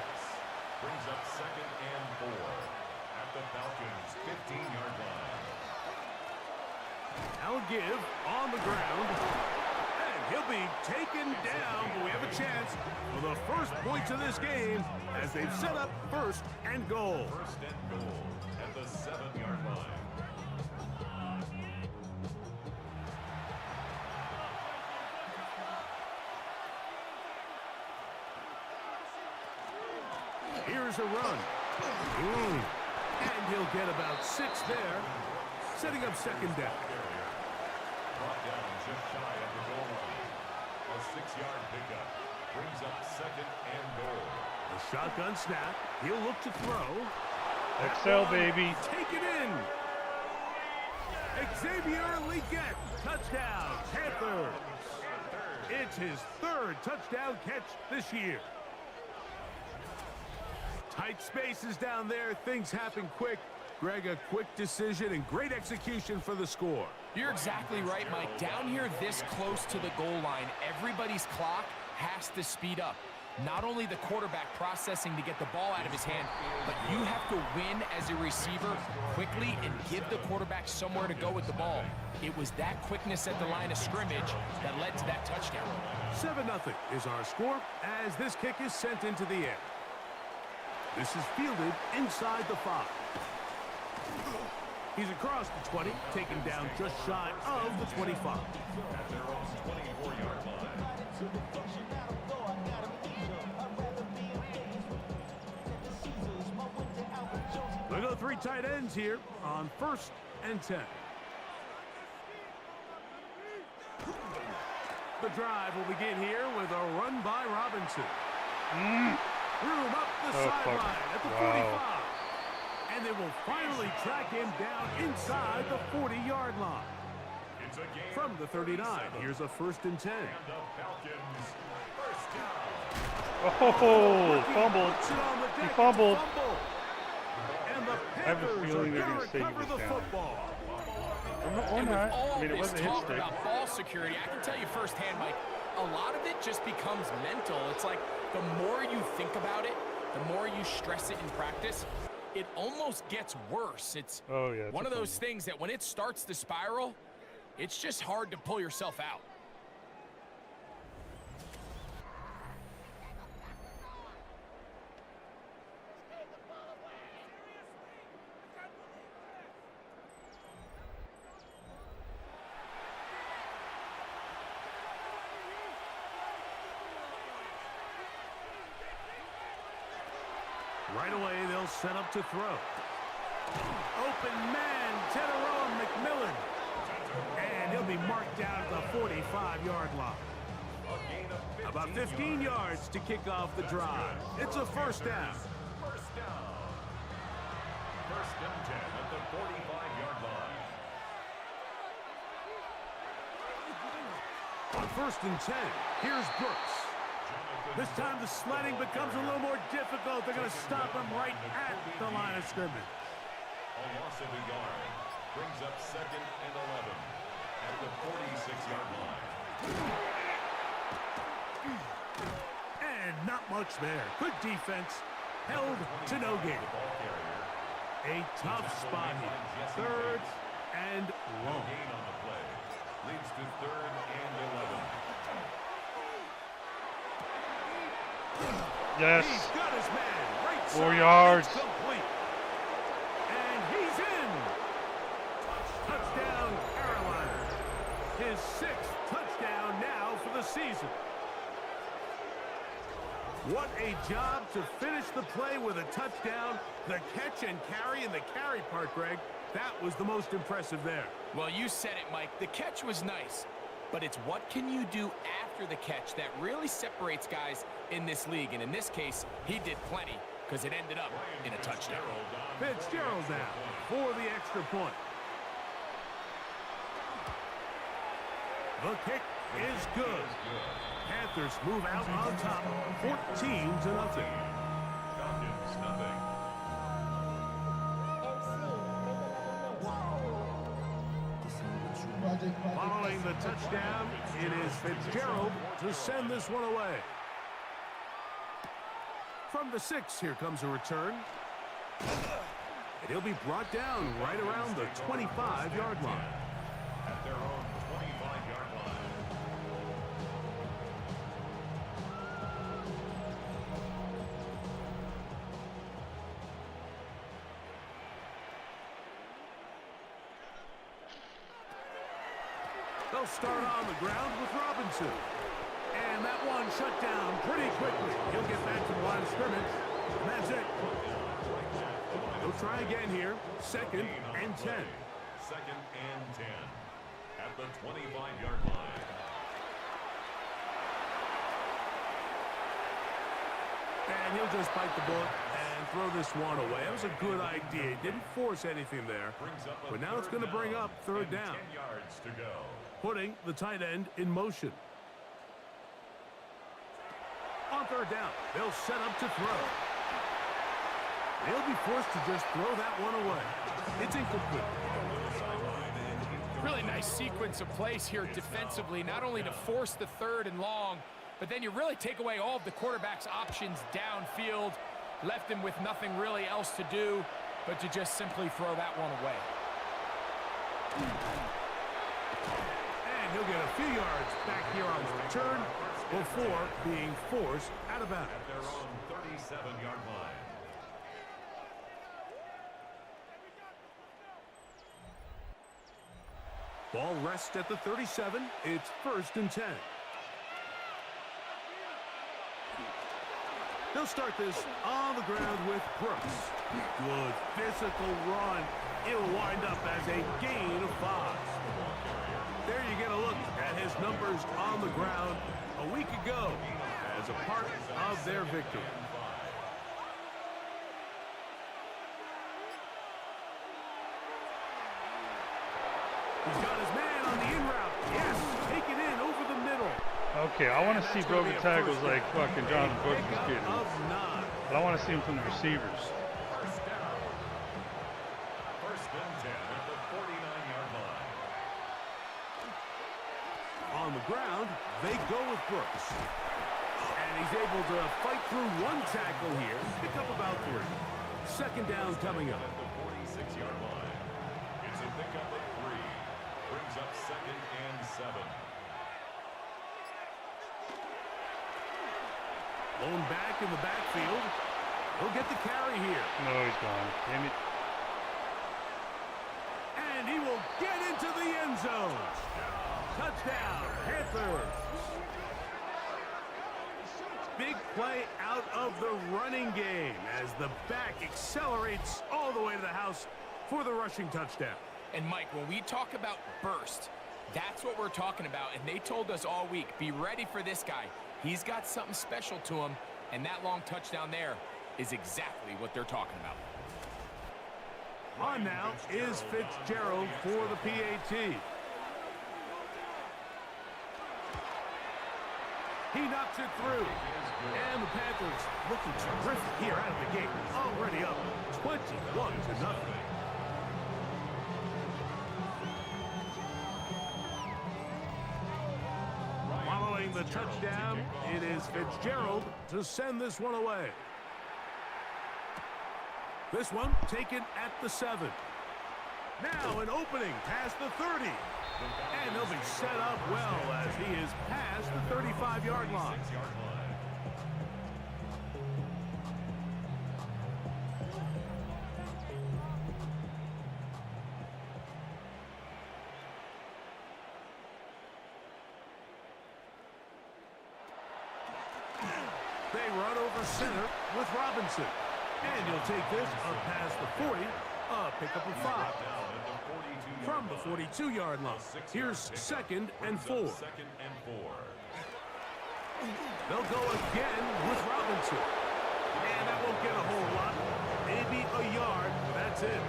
Brings up 2nd and 4. At the Falcons' 15-yard line. Now give on the ground. And he'll be taken down, but we have a chance for the first points of this game as they've set up 1st and goal. 1st and goal. At the 7-yard line. Here's a run. And he'll get about 6 there, setting up 2nd down. Brought down just shy of the goal line. A 6-yard pickup. Brings up 2nd and goal. A shotgun snap. He'll look to throw. Excel, baby. Take it in. Xavier Leggett. Touchdown, Panthers. It's his 3rd touchdown catch this year. Tight spaces down there. Things happen quick. Greg, a quick decision and great execution for the score. You're exactly right, Mike. Down here this close to the goal line, everybody's clock has to speed up. Not only the quarterback processing to get the ball out of his hand, but you have to win as a receiver quickly and give the quarterback somewhere to go with the ball. It was that quickness at the line of scrimmage that led to that touchdown. 7-0 is our score as this kick is sent into the air. This is fielded inside the 5. He's across the 20, taken down just shy of the 25. At their own 24-yard line. They go 3 tight ends here on 1st and 10. The drive will begin here with a run by Robinson. Room up the sideline at the 45. And they will finally track him down inside the 40-yard line. It's a game From the 39, here's a 1st and 10. and the Falcons first down. Oh, fumbled. Puts it on the deck. He fumbled. It's a fumble. And the I have a Panthers feeling are they're going gonna to say he recover was the down. football. Or And not. with all I mean, it this wasn't his talk stick. about ball security, I can tell you firsthand, Mike, a lot of it just becomes mental. It's like the more you think about it, the more you stress it in practice, it almost gets worse. It's one of those things that when it starts to spiral, it's just hard to pull yourself out. Right away, they'll set up to throw. Open man, Tedorone McMillan. And he'll be marked down at the 45-yard line. About 15 yards to kick off the drive. It's a first down. First down. First and 10 at the 45-yard line. On first and 10, here's Brooks. This time the sledding becomes a little more difficult. They're going to stop him right at the line of scrimmage. A loss of a yard brings up second and 11 at the 46-yard line. And not much there. Good defense. Held to no gain. A tough spot here. Third and long. Gain on the play leads to third and 11. Yes. He's got his man. Right 4 side. yards. It's complete. And he's in. Touchdown, Carolina. His 6th touchdown now for the season. What a job to finish the play with a touchdown. The catch and carry, and the carry part, Greg, that was the most impressive there. Well, you said it, Mike. The catch was nice, but it's what can you do after the catch that really separates guys in this league. And in this case, he did plenty because it ended up in a touchdown. Fitzgerald now for the extra point. The kick is good. Panthers move out on top, 14-0. Falcons, nothing. Following the touchdown, it is Fitzgerald to send this one away. From the 6, here comes a return. And he'll be brought down right around the 25-yard line. At their own 25-yard line. They'll start on the ground with Robinson. And that one shut down pretty quickly. He'll get back to the line of scrimmage. And that's it. They'll try again here. Second and 10. Second and 10 at the 25-yard line. And he'll just bite the bullet and throw this one away. That was a good idea. He didn't force anything there. But now it's going to bring up third down. 10 yards to go. Putting the tight end in motion. On third down, they'll set up to throw. They'll be forced to just throw that one away. It's incomplete. Really nice sequence of plays here defensively, not only to force the third and long, but then you really take away all of the quarterback's options downfield, left him with nothing really else to do but to just simply throw that one away. And he'll get a few yards back here on the return before being forced out of bounds. At their own 37-yard line. Ball rests at the 37. It's first and 10. They'll start this on the ground with Brooks. Good physical run. It'll wind up as a gain of 5. There you get a look at his numbers on the ground a week ago as a part of their victory. He's got his man on the in route. Yes, take it in over the middle. Okay, I want to see broken tackles like fucking Jonathan Brooks was getting. Of 9. But I want to see them from the receivers. First down. First and 10 at the 49-yard line. On the ground, they go with Brooks. And he's able to fight through one tackle here, pick up about 3. Second down coming up. At the 46-yard line. It's a pickup of 3. Brings up 2nd and 7. Blown back in the backfield. He'll get the carry here. No, he's gone. Damn it. And he will get into the end zone. Touchdown, Panthers. Big play out of the running game as the back accelerates all the way to the house for the rushing touchdown. And Mike, when we talk about burst, that's what we're talking about. And they told us all week, be ready for this guy. He's got something special to him, and that long touchdown there is exactly what they're talking about. On now is Fitzgerald for the PAT. He knocks it through. And the Panthers looking terrific here out of the gate. Already up 21-0. Following the touchdown, it is Fitzgerald to send this one away. This one taken at the 7. Now an opening past the 30. And he'll be set up well as he is past the 35-yard line. They run over center with Robinson. And he'll take this up past the 40, a pickup of 5. From the 42-yard line, here's 2nd and 4. They'll go again with Robinson. And that won't get a whole lot. Maybe a yard, that's it.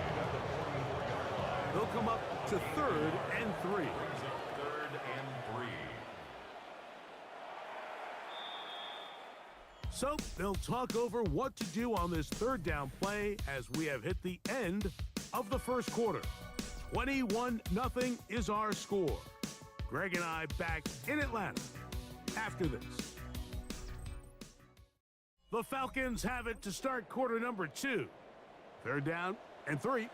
They'll come up to 3rd and 3. So they'll talk over what to do on this 3rd down play as we have hit the end of the first quarter. 21-0 is our score. Greg and I back in Atlanta after this. The Falcons have it to start quarter number 2. 3rd down and 3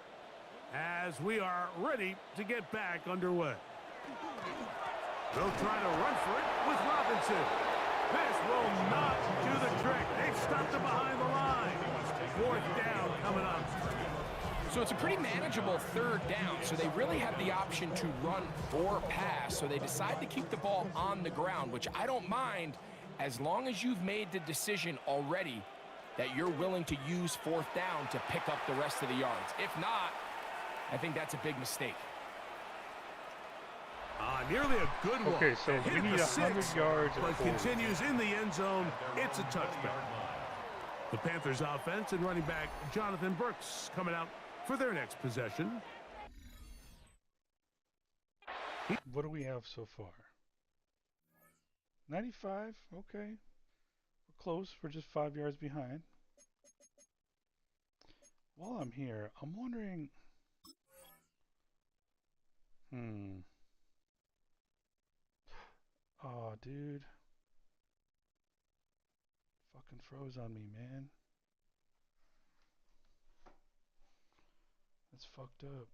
as we are ready to get back underway. They'll try to run for it with Robinson. This will not do the trick. They've stopped him behind the line. 4th down coming up. So it's a pretty manageable 3rd down, so they really have the option to run or pass. So they decide to keep the ball on the ground, which I don't mind as long as you've made the decision already that you're willing to use 4th down to pick up the rest of the yards. If not, I think that's a big mistake. Nearly a good one. Okay, so we need 100 yards, but continues in the end zone. It's a touchback. The Panthers offense and running back Jonathan Brooks coming out for their next possession. What do we have so far? 95? Okay. We're close. We're just 5 yards behind. While I'm here, I'm wondering... Oh, dude. Fucking froze on me, man. That's fucked up.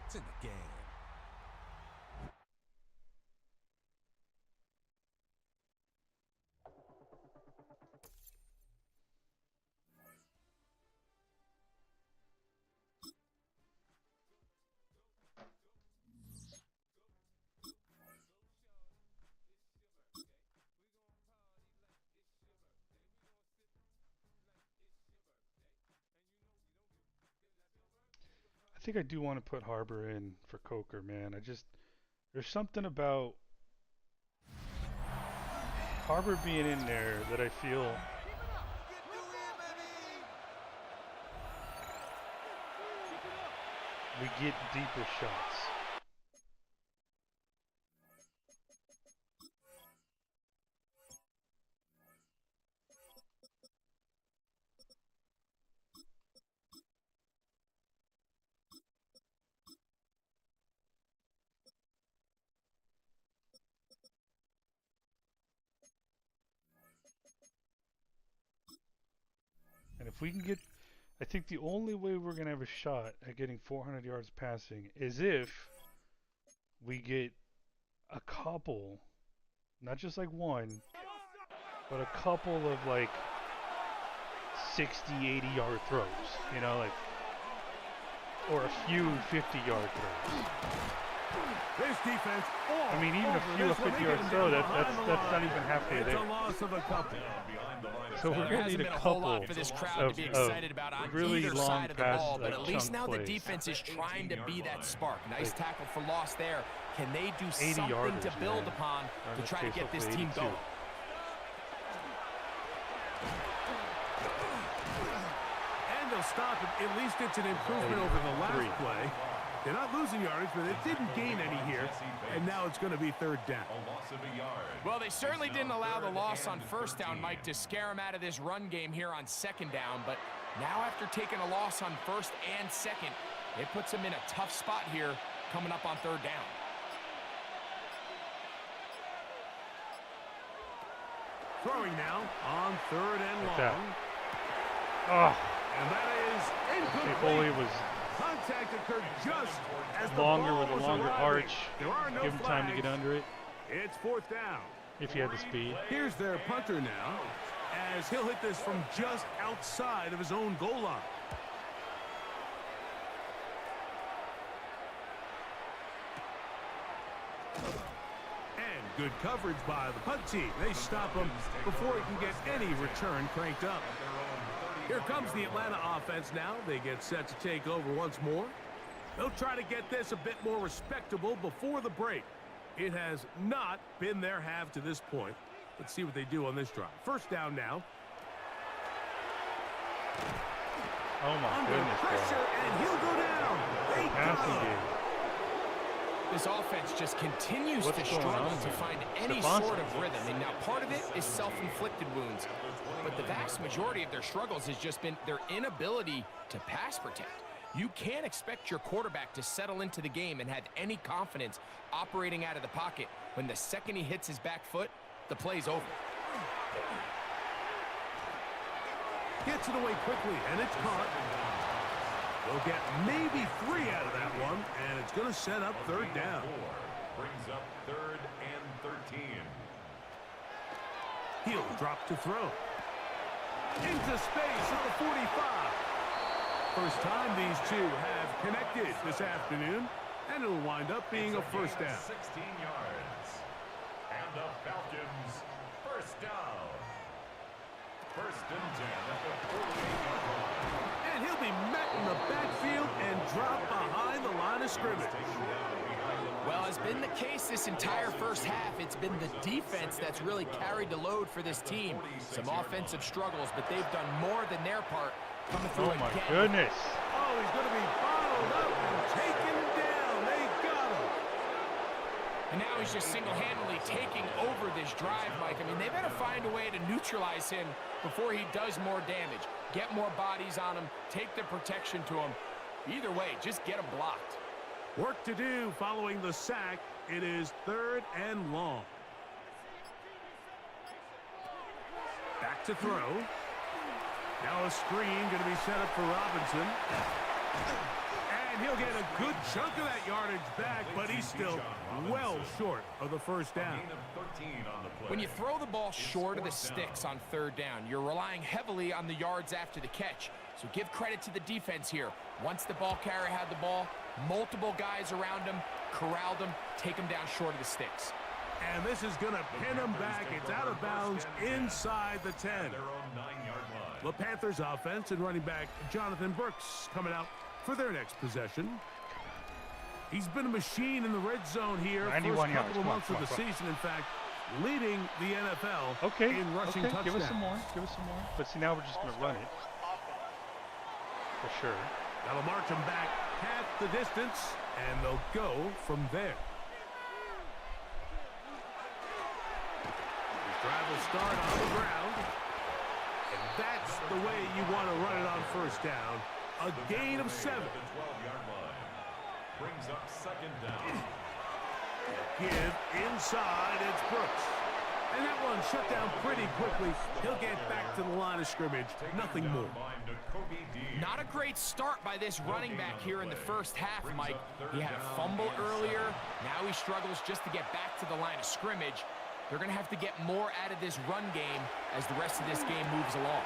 It's in the game. think I do want to put Harbor in for Coker, man. There's something about Harbor being in there that I feel we get deeper shots. And if we can get, I think the only way we're going to have a shot at getting 400 yards passing is if we get a couple, not just like one, but a couple of like 60, 80-yard throws, you know, like, or a few 50-yard throws. This defense, I mean, even a few 50-yard throw, that's not even halfway there. It's a loss of a couple. So we're going to need a couple for this crowd to be excited about on really either long side of the pass, ball, but like at least now plays. the defense is trying to be that spark. Nice tackle for loss there. Can they do 80 something yarders, to build man. upon to try to get this team 82. going? And they'll stop it. At least it's an improvement over the last play. They're not losing yardage, but it didn't gain any here. And now it's going to be third down. Well, they certainly didn't allow the loss on first down, Mike, to scare him out of this run game here on second down. But now after taking a loss on first and second, it puts him in a tough spot here coming up on third down. Throwing now on third and Like long. that. Oh, And that is if incomplete. only it was Contact occurred just as the longer ball with a was longer arriving. arch, There are no give him time to get flags. under it, It's fourth down. if he had the speed. Here's their punter now, as he'll hit this from just outside of his own goal line. And good coverage by the punt team. They stop him before he can get any return cranked up. Here comes the Atlanta offense now. They get set to take over once more. They'll try to get this a bit more respectable before the break. It has not been their half to this point. Let's see what they do on this drive. First down now. Oh my Under goodness, pressure, bro. and he'll go down. They got Passing him. game. This offense just continues What's to going struggle on to here? find any Stefanski. sort of rhythm. And now part of it is self-inflicted wounds. But the vast majority of their struggles has just been their inability to pass protect. You can't expect your quarterback to settle into the game and have any confidence operating out of the pocket when the second he hits his back foot, the play's over. Gets it away quickly, and it's caught. They'll get maybe 3 out of that one, and it's going to set up third down. Brings up third and 13. He'll drop to throw. Into space at the 45. First time these two have connected this afternoon, and it'll wind up being a first down. 16 yards. And the Falcons first down. First and 10 at the 48-yard line. And he'll be met in the backfield and dropped behind the line of scrimmage. Well, it's been the case this entire first half. It's been the defense that's really carried the load for this team. Some offensive struggles, but they've done more than their part coming through Oh my again. goodness. Oh, he's going to be bottled up and taken down. They got him. And now he's just single-handedly taking over this drive, Mike. I mean, they better find a way to neutralize him before he does more damage. Get more bodies on him, take the protection to him. Either way, just get him blocked. Work to do following the sack. It is third and long. Back to throw. Now a screen going to be set up for Robinson. And he'll get a good chunk of that yardage back, but he's still well short of the first down. Gain of 13 on the play. When you throw the ball short of the sticks on third down, you're relying heavily on the yards after the catch. So give credit to the defense here. Once the ball carrier had the ball, multiple guys around him, corralled him, take him down short of the sticks. And this is going to pin him back. It's out of bounds inside the 10. Their own 9-yard line. The Panthers offense and running back Jonathan Brooks coming out for their next possession. He's been a machine in the red zone here first 91 yards. couple of months of the season. In fact, leading the NFL Okay, in rushing touchdowns. give us some more. Give us some more. But see, now we're just going to run it. For sure. That'll march them back half the distance, and they'll go from there. This drive will start on the ground, and that's the way you want to run it on first down. A gain of 7. The 12-yard line brings up second down. Give inside, it's Brooks. And that one shut down pretty quickly. He'll get back to the line of scrimmage. Nothing more. Not a great start by this running back here in the first half, Mike. He had a fumble earlier. Now he struggles just to get back to the line of scrimmage. They're going to have to get more out of this run game as the rest of this game moves along.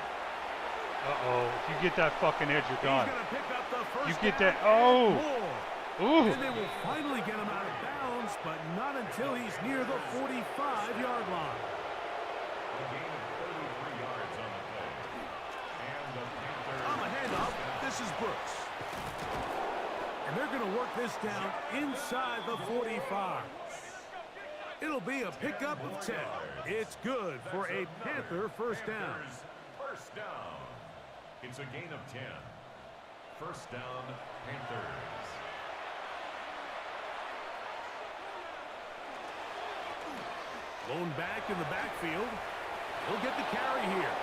Uh-oh. If you get that fucking edge, you're gone. He's gonna pick up the first You get down that. Oh. and more. Ooh. And they will finally get him out of bounds, but not until he's near the 45-yard line. A gain of 33 yards on the play. And the Panthers. On the handoff, this is Brooks. And they're going to work this down inside the 45. It'll be a pickup of 10. It's good for a Panther first down. First down. It's a gain of 10. First down, Panthers. Blown back in the backfield. He'll get the carry here.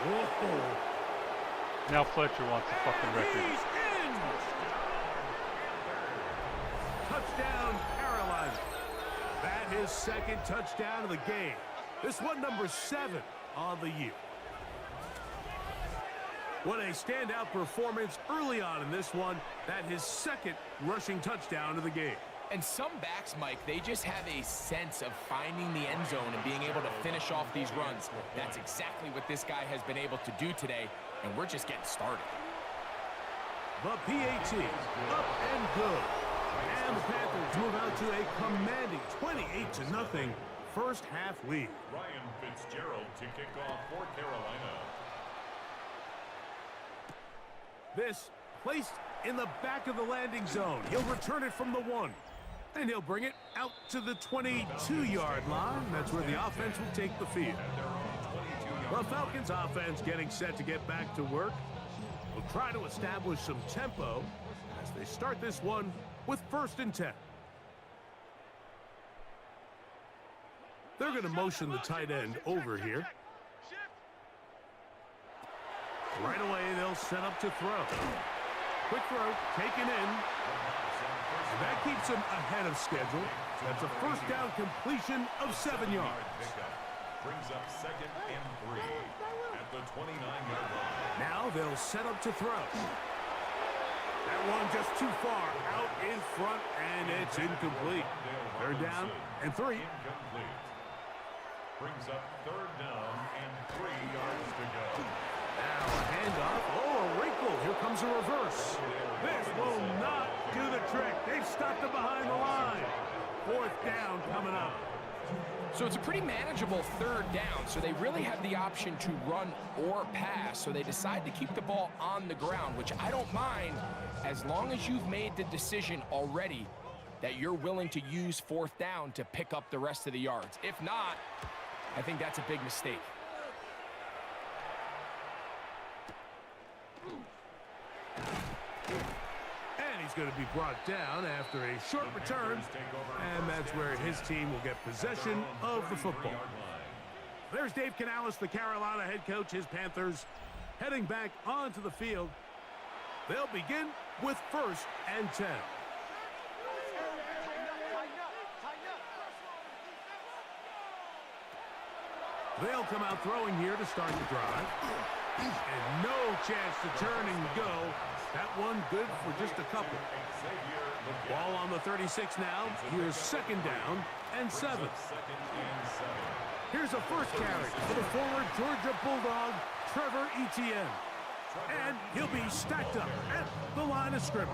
Whoa. Now Fletcher wants the fucking record. He's in! Touchdown, Carolina. That is second touchdown of the game. This one number 7 on the year. What a standout performance early on in this one. That his second rushing touchdown of the game. And some backs, Mike, they just have a sense of finding the end zone and being able to finish off these runs. That's exactly what this guy has been able to do today, and we're just getting started. The PAT, up and good. And the Panthers move out to a commanding 28-0 first half lead. Ryan Fitzgerald to kick off for Carolina. This placed in the back of the landing zone. He'll return it from the 1. And he'll bring it out to the 22-yard line. That's where the offense will take the field. The Falcons offense getting set to get back to work. Will try to establish some tempo as they start this one with 1st and 10. They're going to motion the tight end over here. Right away, they'll set up to throw. Quick throw, taken in. And that keeps him ahead of schedule. That's a first down completion of 7 yards. Brings up second and 3 at the 29-yard line. Now they'll set up to throw. That one just too far out in front, and it's incomplete. 3rd down and 3. Incomplete. Brings up 3rd down and 3 yards to go. Now a handoff. Oh, a wrinkle. Here comes a reverse. This will not do the trick. They've stopped him behind the line. 4th down coming up. So it's a pretty manageable 3rd down, so they really have the option to run or pass, so they decide to keep the ball on the ground, which I don't mind as long as you've made the decision already that you're willing to use 4th down to pick up the rest of the yards. If not, I think that's a big mistake. And he's going to be brought down after a short return, and that's where his team will get possession of the football. There's Dave Canales, the Carolina head coach, his Panthers heading back onto the field. They'll begin with 1st and 10. They'll come out throwing here to start the drive. And no chance to turn and go. That one good for just a couple. Ball on the 36 now. Here's 2nd down and 7. Here's a first carry for the forward Georgia Bulldog, Trevor Etienne. And he'll be stacked up at the line of scrimmage.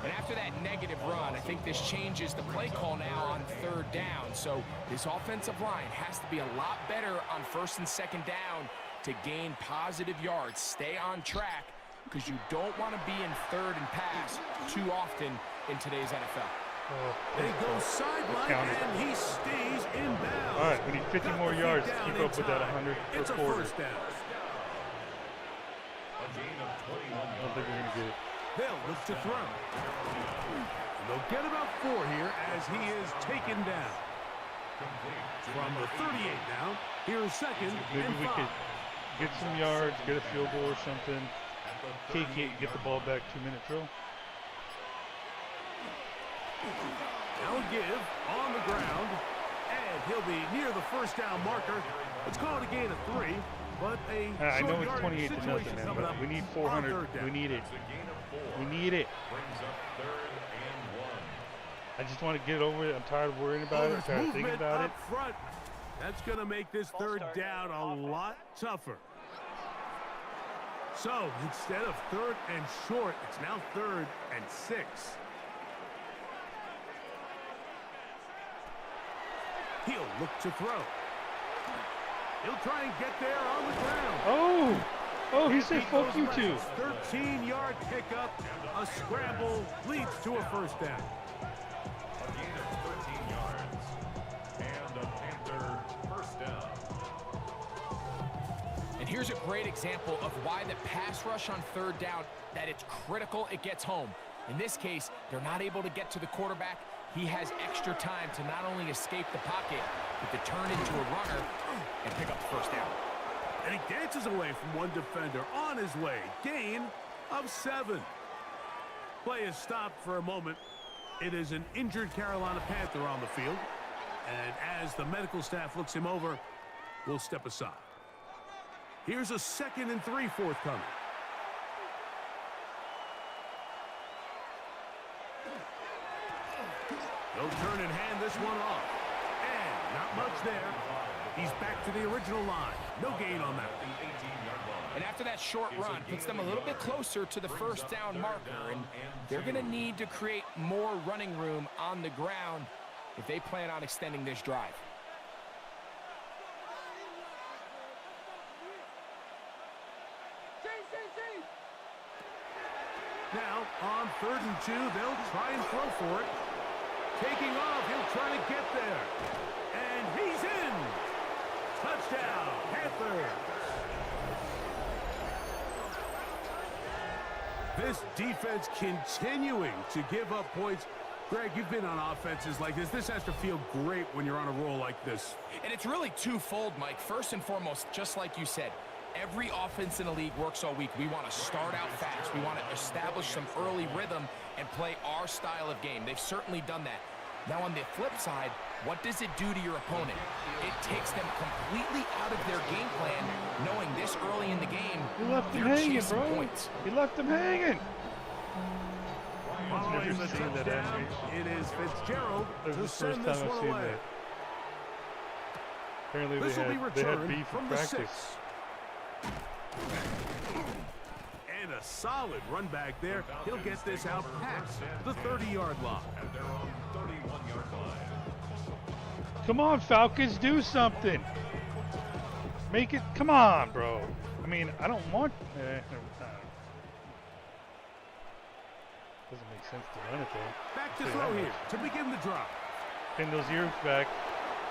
And after that negative run, I think this changes the play call now on 3rd down. So this offensive line has to be a lot better on 1st and 2nd down to gain positive yards, stay on track, because you don't want to be in third and pass too often in today's NFL. They go sideline, and he stays in bounds. All right, we need 50 more yards to keep up with that 100 per it's quarter. A first down. A gain of 21 I don't think we're going to get it. They'll look to throw. They'll get about 4 here as he is taken down. From the 38 now, here's second Maybe and we 5. could get some yards, get a field goal or something. Kick it, get the ball back, 2-minute drill. Now give on the ground, and he'll be near the first down marker. Let's call it a gain of 3, but a I know short it's 28 yardage to situation nothing, man, coming but up we need on 400. third down. We need it. It's a gain of 4. We need it. Brings up 3rd and 1. I just want to get over it. I'm tired of worrying about it. There's Tired of thinking movement about it. up front. That's going to make this third down a lot tougher. So instead of 3rd and short, it's now 3rd and 6. He'll look to throw. He'll try and get there on the ground. Oh, he said fuck you too. 13-yard pickup. A scramble leads to a first down. A gain of 13 yards. And a Panther first down. And here's a great example of why the pass rush on third down, that it's critical it gets home. In this case, they're not able to get to the quarterback. He has extra time to not only escape the pocket, but to turn into a runner and pick up the first down. And he dances away from one defender on his way. Gain of 7. Play is stopped for a moment. It is an injured Carolina Panther on the field. And as the medical staff looks him over, we'll step aside. Here's a 2nd and 3 forthcoming. They'll turn and hand this one off. And not much there. He's back to the original line. No gain on that. And after that short run, puts them a little bit closer to the first down marker. And they're going to need to create more running room on the ground if they plan on extending this drive. Now, on 3rd and 2, they'll try and throw for it. Taking off, he'll try to get there. And he's in! Touchdown, Panthers! This defense continuing to give up points. Greg, you've been on offenses like this. This has to feel great when you're on a roll like this. And it's really twofold, Mike. First and foremost, just like you said, every offense in the league works all week. We want to start out fast. We want to establish some early rhythm and play our style of game. They've certainly done that. Now, on the flip side, what does it do to your opponent? It takes them completely out of their game plan, knowing this early in the game, He left him they're hanging, chasing bro. points. He left him hanging. Following never the seen that touchdown, animation. it is Fitzgerald That's to the send first this time I've one seen away. that. Apparently This will be they had returned beef in from the practice. 6. And a solid run back there. He'll get this out past the 30-yard line. At their own 31-yard line. Come on, Falcons, do something. Make it. Come on, bro. I mean, I don't want. Doesn't make sense to run it though. Back to Say throw that here much. to begin the drive. Pin those ears back.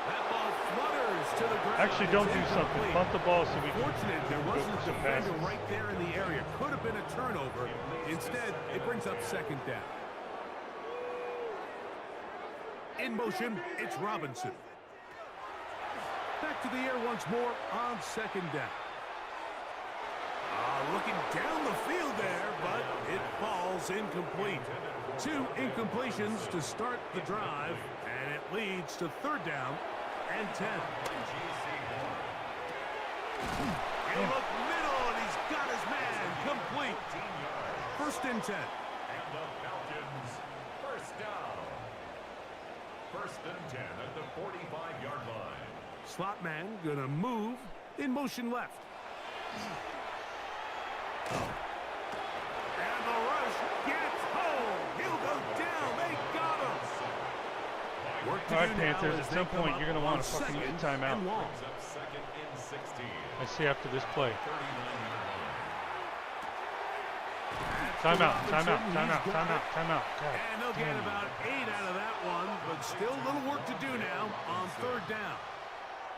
That ball flutters to the ground. Actually, don't It's do something. incomplete. Punt the ball so we can Fortunate there go wasn't for a some defender passes. right there in the area. Could have been a turnover. Instead, it brings up 2nd down. In motion, it's Robinson. Back to the air once more on 2nd down. Looking down the field there, but it falls incomplete. 2 incompletions to start the drive, and it leads to 3rd down and 10. He'll look middle, and he's got his man complete. 1st and 10. And the Falcons first down. 1st and 10 at the 45-yard line. Slot man gonna move in motion left. And the rush gets home. He'll go down. They got him. Work to All right, do now Panthers, as at they some come point up you're going to on want to fucking use 2nd a timeout. and long. Brings up 2nd and 16. I say after this play. 39-yard line. Timeout. God And they'll get damn. about 8 out of that one, but still a little work to do now on third down.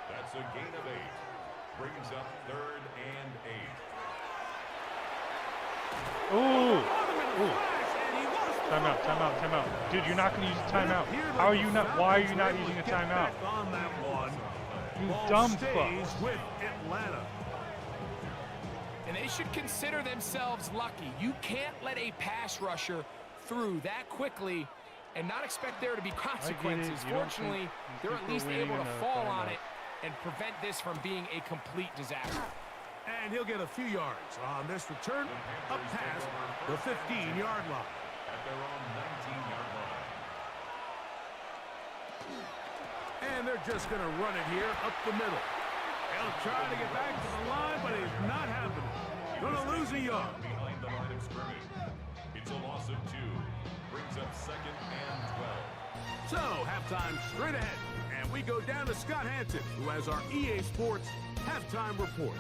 That's a gain of 8. Brings up 3rd and 8. Ooh. Ooh. Timeout. Dude, you're not going to use a timeout. How are you not? Why are you not using a timeout? On that one. You Ball dumb stays fuck. with Atlanta. And they should consider themselves lucky. You can't let a pass rusher through that quickly and not expect there to be consequences. You don't Fortunately, think they're at we're least winning able to in a fall on timeout. it and prevent this from being a complete disaster. And he'll get a few yards on this return up past the 15-yard line. At their own 19-yard line. And they're just going to run it here up the middle. They'll try to get back to the line, but it's not happening. Going to lose a yard. Behind the line of scrimmage. It's a loss of 2. Brings up 2nd and 12. So, halftime straight ahead. And we go down to Scott Hansen, who has our EA Sports halftime report.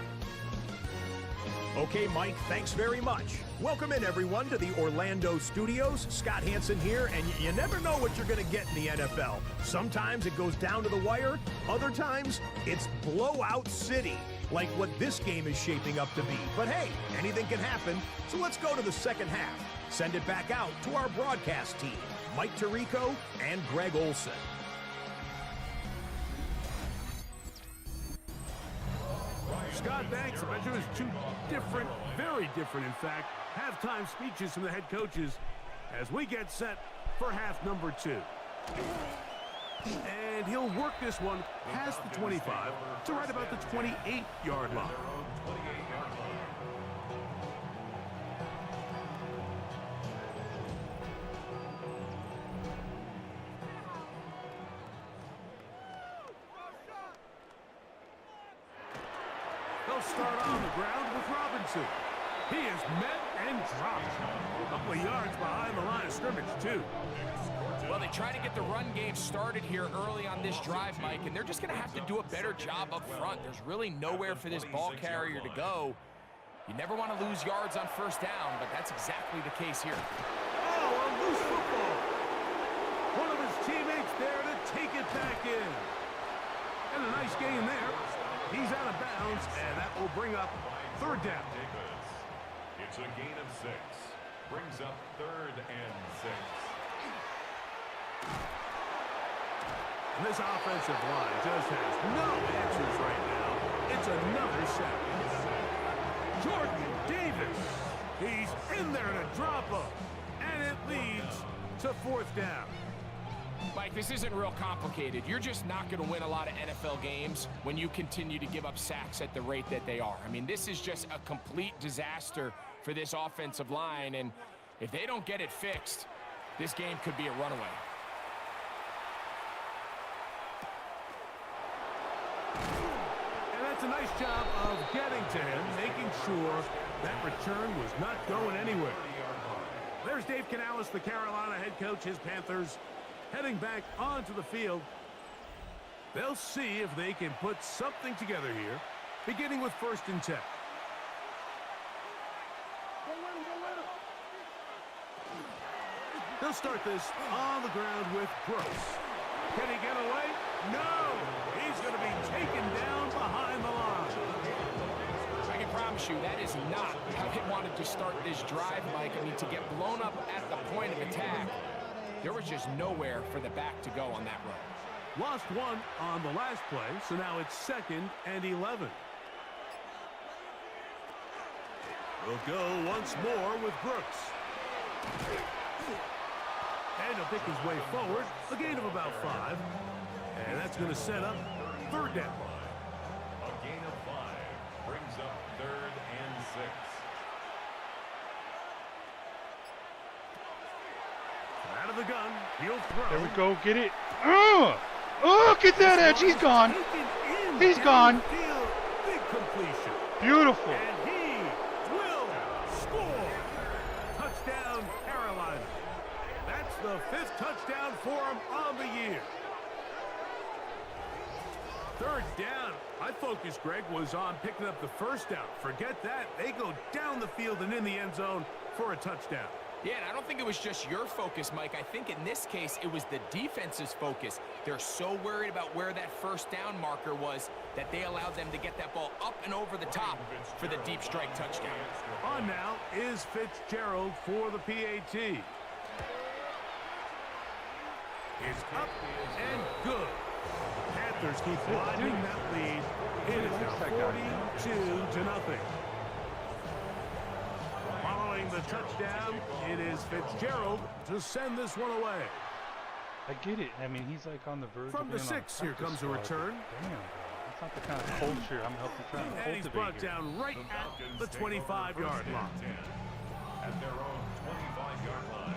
Okay, Mike, thanks very much. Welcome in, everyone, to the Orlando studios. Scott Hansen here, and you never know what you're going to get in the NFL. Sometimes it goes down to the wire. Other times, it's blowout city, like what this game is shaping up to be. But hey, anything can happen, so let's go to the second half. Send it back out to our broadcast team, Mike Tirico and Greg Olson. Scott, thanks. I bet you it was 2 different, very different, in fact, halftime speeches from the head coaches as we get set for half number 2. And he'll work this one past the 25 to right about the 28-yard line. They'll start on the ground with Robinson. He is met and dropped. A couple of yards behind the line of scrimmage, too. Well, they try to get the run game started here early on this drive, Mike, and they're just going to have to do a better job up front. There's really nowhere for this ball carrier to go. You never want to lose yards on first down, but that's exactly the case here. Oh, a loose football. One of his teammates there to take it back in. And a nice gain there. He's out of bounds, and that will bring up third down. It's a gain of 6. Brings up 3rd and 6. And this offensive line just has no answers right now. It's another sack. Jordan Davis. He's in there to drop him. And it leads to fourth down. Mike, this isn't real complicated. You're just not going to win a lot of NFL games when you continue to give up sacks at the rate that they are. I mean, this is just a complete disaster for this offensive line, and if they don't get it fixed, this game could be a runaway. And that's a nice job of getting to him, making sure that return was not going anywhere. There's Dave Canales, the Carolina head coach, his Panthers, heading back onto the field. They'll see if they can put something together here, beginning with 1st and 10. They'll start this on the ground with Brooks. Can he get away? No! He's going to be taken down behind the line. I can promise you that is not how they wanted to start this drive, Mike. I mean, to get blown up at the point of attack, there was just nowhere for the back to go on that run. Lost one on the last play, so now it's 2nd and 11. We'll go once more with Brooks. And he'll pick his way forward, a gain of about 5. And that's going to set up third down. A gain of 5 brings up 3rd and 6. Out of the gun, he'll throw. There we go. Get it. Oh, get that edge. He's gone. He's gone. Big completion. Beautiful. And he will score. Touchdown, Carolina. That's the 5th touchdown for him on the year. Third down. My focus, Greg, was on picking up the first down. Forget that. They go down the field and in the end zone for a touchdown. Yeah, and I don't think it was just your focus, Mike. I think in this case, it was the defense's focus. They're so worried about where that first down marker was that they allowed them to get that ball up and over the top for the deep strike touchdown. On now is Fitzgerald for the PAT. It's up and good. Panthers keep widening that lead. It is now 42-0. Following the touchdown, it is Fitzgerald to send this one away. I get it. I mean, he's like on the verge From of the being on 6, here comes a squad, return. Damn, bro. That's not the kind of culture I'm helping try to cultivate And he's brought here. down right at the 25-yard line. At their own 25-yard line.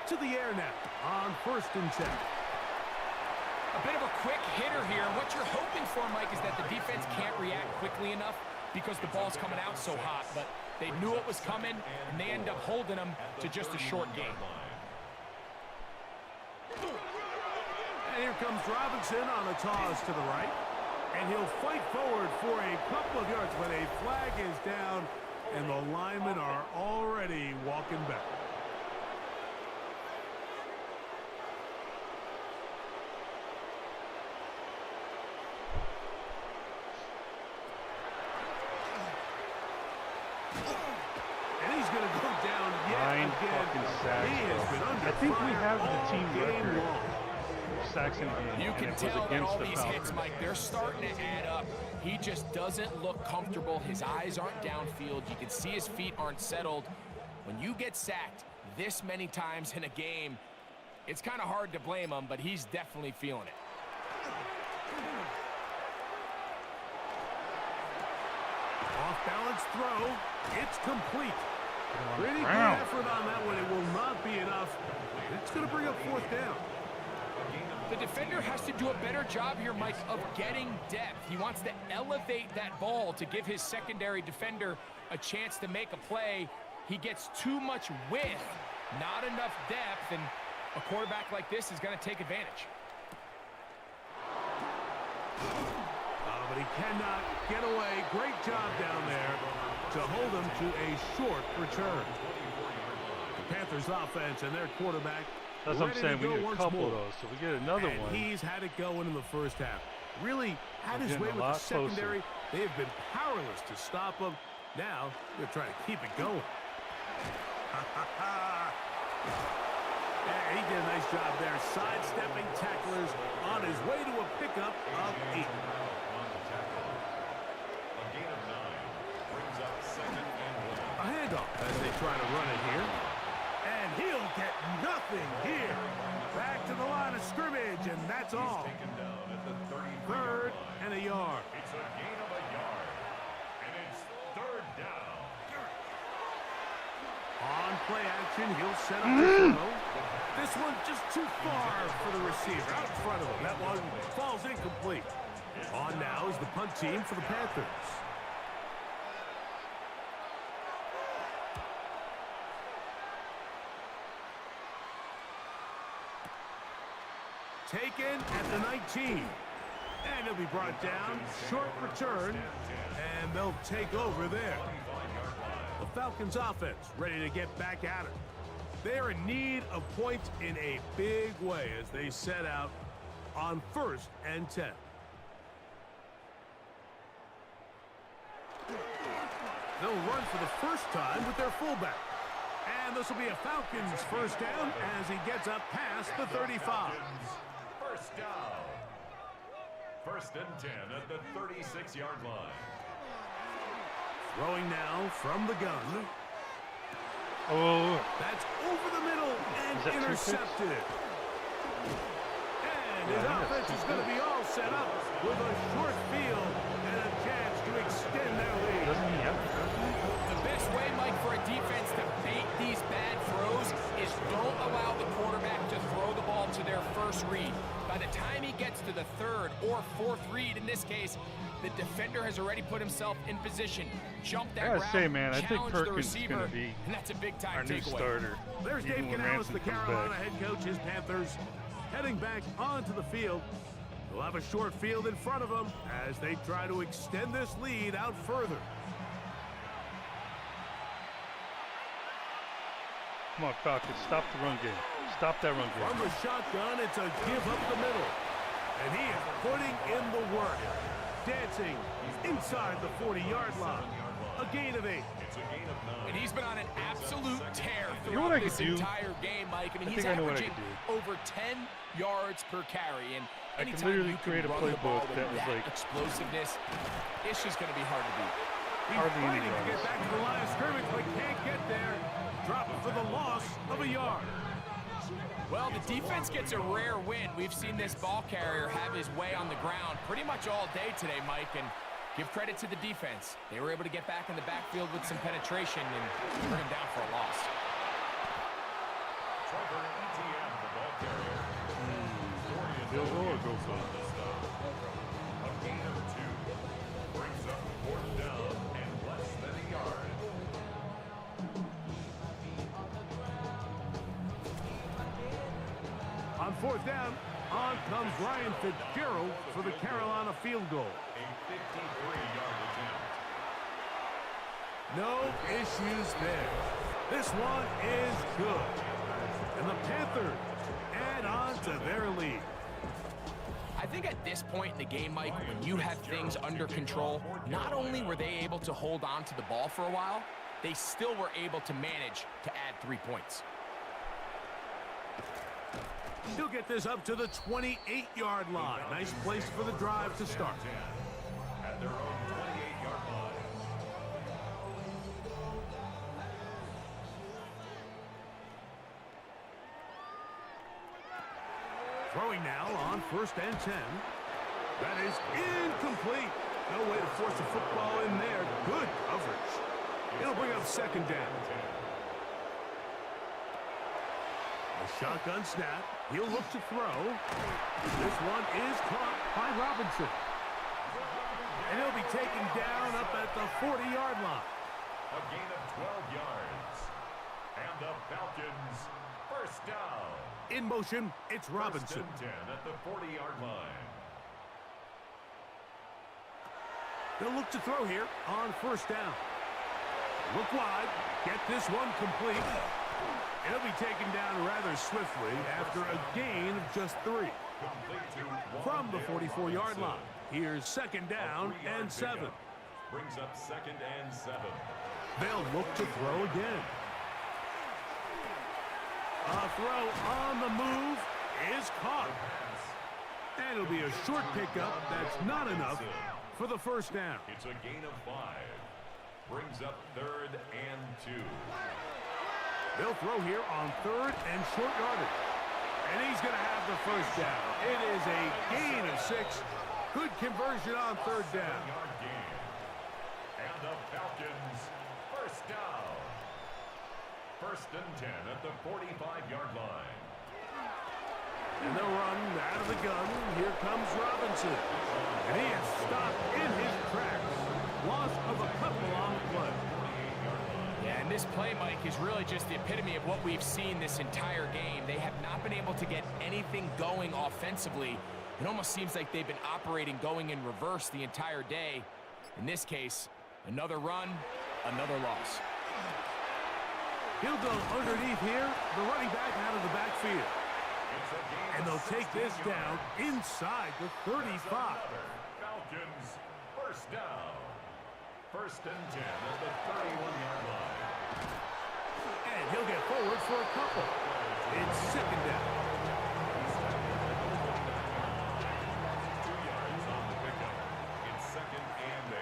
To the air now on 1st and 10. A bit of a quick hitter here. What you're hoping for, Mike, is that the defense can't react quickly enough because the ball's coming out so hot. But they knew it was coming, and they end up holding them to just a short game. And here comes Robinson on a toss to the right. And he'll fight forward for a couple of yards, but a flag is down, and the linemen are already walking back. And he's going to go down yet again. Fucking sacks, He has been bro. under I think we fire have the all team game record. long. Sacks in a game, You and can it was tell that against all the these Falcons. hits, Mike, they're starting to add up. He just doesn't look comfortable. His eyes aren't downfield. You can see his feet aren't settled. When you get sacked this many times in a game, it's kind of hard to blame him, but he's definitely feeling it. Off-balance throw. It's complete. Pretty good Ground. effort on that one. It will not be enough. It's going to bring up 4th down. The defender has to do a better job here, Mike, of getting depth. He wants to elevate that ball to give his secondary defender a chance to make a play. He gets too much width, not enough depth, and a quarterback like this is going to take advantage. But he cannot get away. Great job down there to hold him to a short return. The Panthers offense and their quarterback That's what I'm ready saying. to We go need a once couple more. of those, so we get another And one. he's had it going in the first half. Really had We're his way getting with a the lot closer. secondary. They have been powerless to stop him. Now they're trying to keep it going. Yeah, he did a nice job there, sidestepping tacklers on his way to a pickup of 8. A gain of 9 brings up 2nd and 1. A handoff as they try to run it here. And he'll get nothing here. Back to the line of scrimmage, and that's all. Taken down at the 33-yard 3rd line. and a yard. It's a gain of a yard. And it's 3rd down. On play action, he'll set up the throw. This one just too far for the receiver. Out in front of him. That one falls incomplete. On now is the punt team for the Panthers. Taken at the 19. And he'll be brought down. Short return. And they'll take over there. The Falcons offense ready to get back at it. They're in need of points in a big way as they set out on 1st and 10. They'll run for the first time with their fullback. And this will be a Falcons first down as he gets up past the 35. First down. 1st and 10 at the 36-yard line. Throwing now from the gun. Oh, That's over the middle and Is that 2 picks? intercepted. And his Yeah, I think offense that's is 2 going to be picks. all set up with a short field and a chance to extend their lead. doesn't he have it? The best way, Mike, for a defense to bait these bad throws is don't allow the quarterback to throw the ball to their first read. By the time he gets to the third or fourth read in this case, the defender has already put himself in position, jumped that I gotta route, say, man, I think challenged the Perkins is receiver, gonna be and that's a big-time our new takeaway. starter. There's even Dave when Canales, the Ransom comes Carolina back. head coach. His Panthers heading back onto the field. They'll have a short field in front of them as they try to extend this lead out further. Come on, Falcons, stop the run game. Stop that run From game. the shotgun, it's a give up the middle. And he is putting in the work. Dancing inside the 40-yard line. A gain of 8. And he's been on an absolute tear You know what throughout I could this do? entire game, Mike. I mean, he's think I know what I averaging could over 10 yards per carry. And I could anytime literally you can create a run the ball playbook with that was like explosiveness, it's just going to be hard to beat. He's hardly any fighting to get runs. back to the line of scrimmage, but can't get there. Dropping for the loss of a yard. Well, the defense gets a rare win. We've seen this ball carrier have his way on the ground pretty much all day today, Mike, and give credit to the defense. They were able to get back in the backfield with some penetration and bring him down for a loss. Trevor Etienne, the ball carrier. Field goal or go for it? A gain of 2. Brings up 4th down and less than a yard. On 4th down, on comes Ryan Fitzgerald for the Carolina field goal. A 53-yard attempt. No issues there. This one is good. And the Panthers add on to their lead. I think at this point in the game, Mike, when you have things under control, not only were they able to hold on to the ball for a while, they still were able to manage to add 3 points. He'll get this up to the 28-yard line. Nice place for the drive to start. At their own 28-yard line. Throwing now on 1st and 10. That is incomplete. No way to force the football in there. Good coverage. It'll bring up 2nd down. A shotgun snap. He'll look to throw. This one is caught by Robinson. And he'll be taken down up at the 40-yard line. A gain of 12 yards. And the Falcons, 1st down. In motion, it's Robinson. 1st and 10 at the 40-yard line. They'll look to throw here on 1st down. Look wide. Get this one complete. It'll be taken down rather swiftly after a gain of just 3. Complete to From the 44-yard line. Here's 2nd down and 7. Brings up 2nd and 7. They'll look to throw again. A throw on the move is caught. And it'll be a short pickup that's not enough for the 1st down. It's a gain of 5. Brings up 3rd and 2. They'll throw here on 3rd and short yardage. And he's going to have the 1st down. It is a gain of 6. Good conversion on 3rd down. Yard gain. And the Falcons, 1st down. 1st and 10 at the 45-yard line. And they'll run out of the gun. Here comes Robinson. And he is stopped in his tracks. Loss of a couple on the play. Yeah, and this play, Mike, is really just the epitome of what we've seen this entire game. They have not been able to get anything going offensively. It almost seems like they've been operating going in reverse the entire day. In this case, another run, another loss. He'll go underneath here. The running back out of the backfield. And they'll take this down inside the 35. Falcons, 1st down. 1st and 10 at the 31-yard line. And he'll get forward for a couple. It's 2nd down. 2 yards on the pickup. It's 2nd and 8.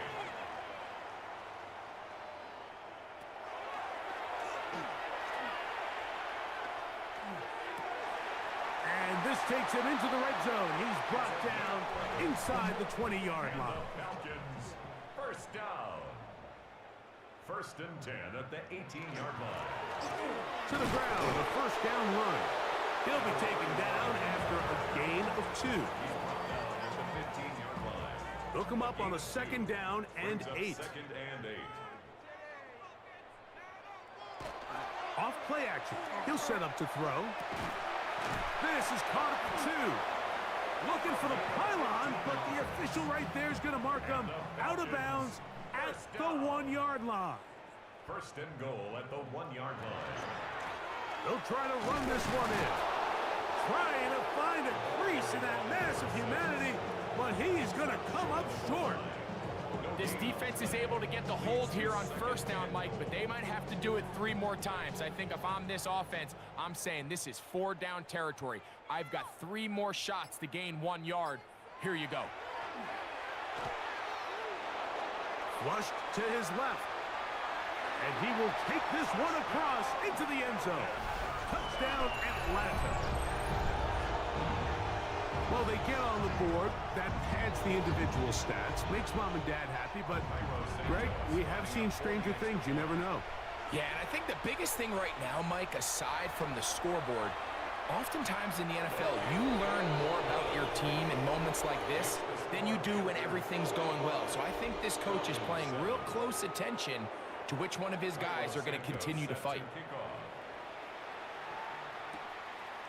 And this takes him into the red zone. He's brought down inside the 20-yard line. Falcons, 1st down. 1st and 10 at the 18-yard line. To the ground, a 1st down run. He'll be taken down after a gain of 2. They'll come up on a 2nd down and 8. 2nd and 8. Off play action. He'll set up to throw. This is caught at the 2. Looking for the pylon, but the official right there is going to mark him out of bounds at the 1-yard line. 1st and goal at the 1-yard line. They'll try to run this one in. Trying to find a crease in that mass of humanity, but he's going to come up short. This defense is able to get the hold here on 1st down, Mike, but they might have to do it 3 more times. I think if I'm this offense, I'm saying this is 4-down territory. I've got 3 more shots to gain 1 yard. Here you go. Flushed to his left. And he will take this one across into the end zone. Touchdown, Atlanta. Well, they get on the board. That pads the individual stats, makes mom and dad happy, but, Greg, we have seen stranger things. You never know. Yeah, and I think the biggest thing right now, Mike, aside from the scoreboard, oftentimes in the NFL, you learn more about your team in moments like this than you do when everything's going well. So I think this coach is paying real close attention to which one of his guys are going to continue to fight.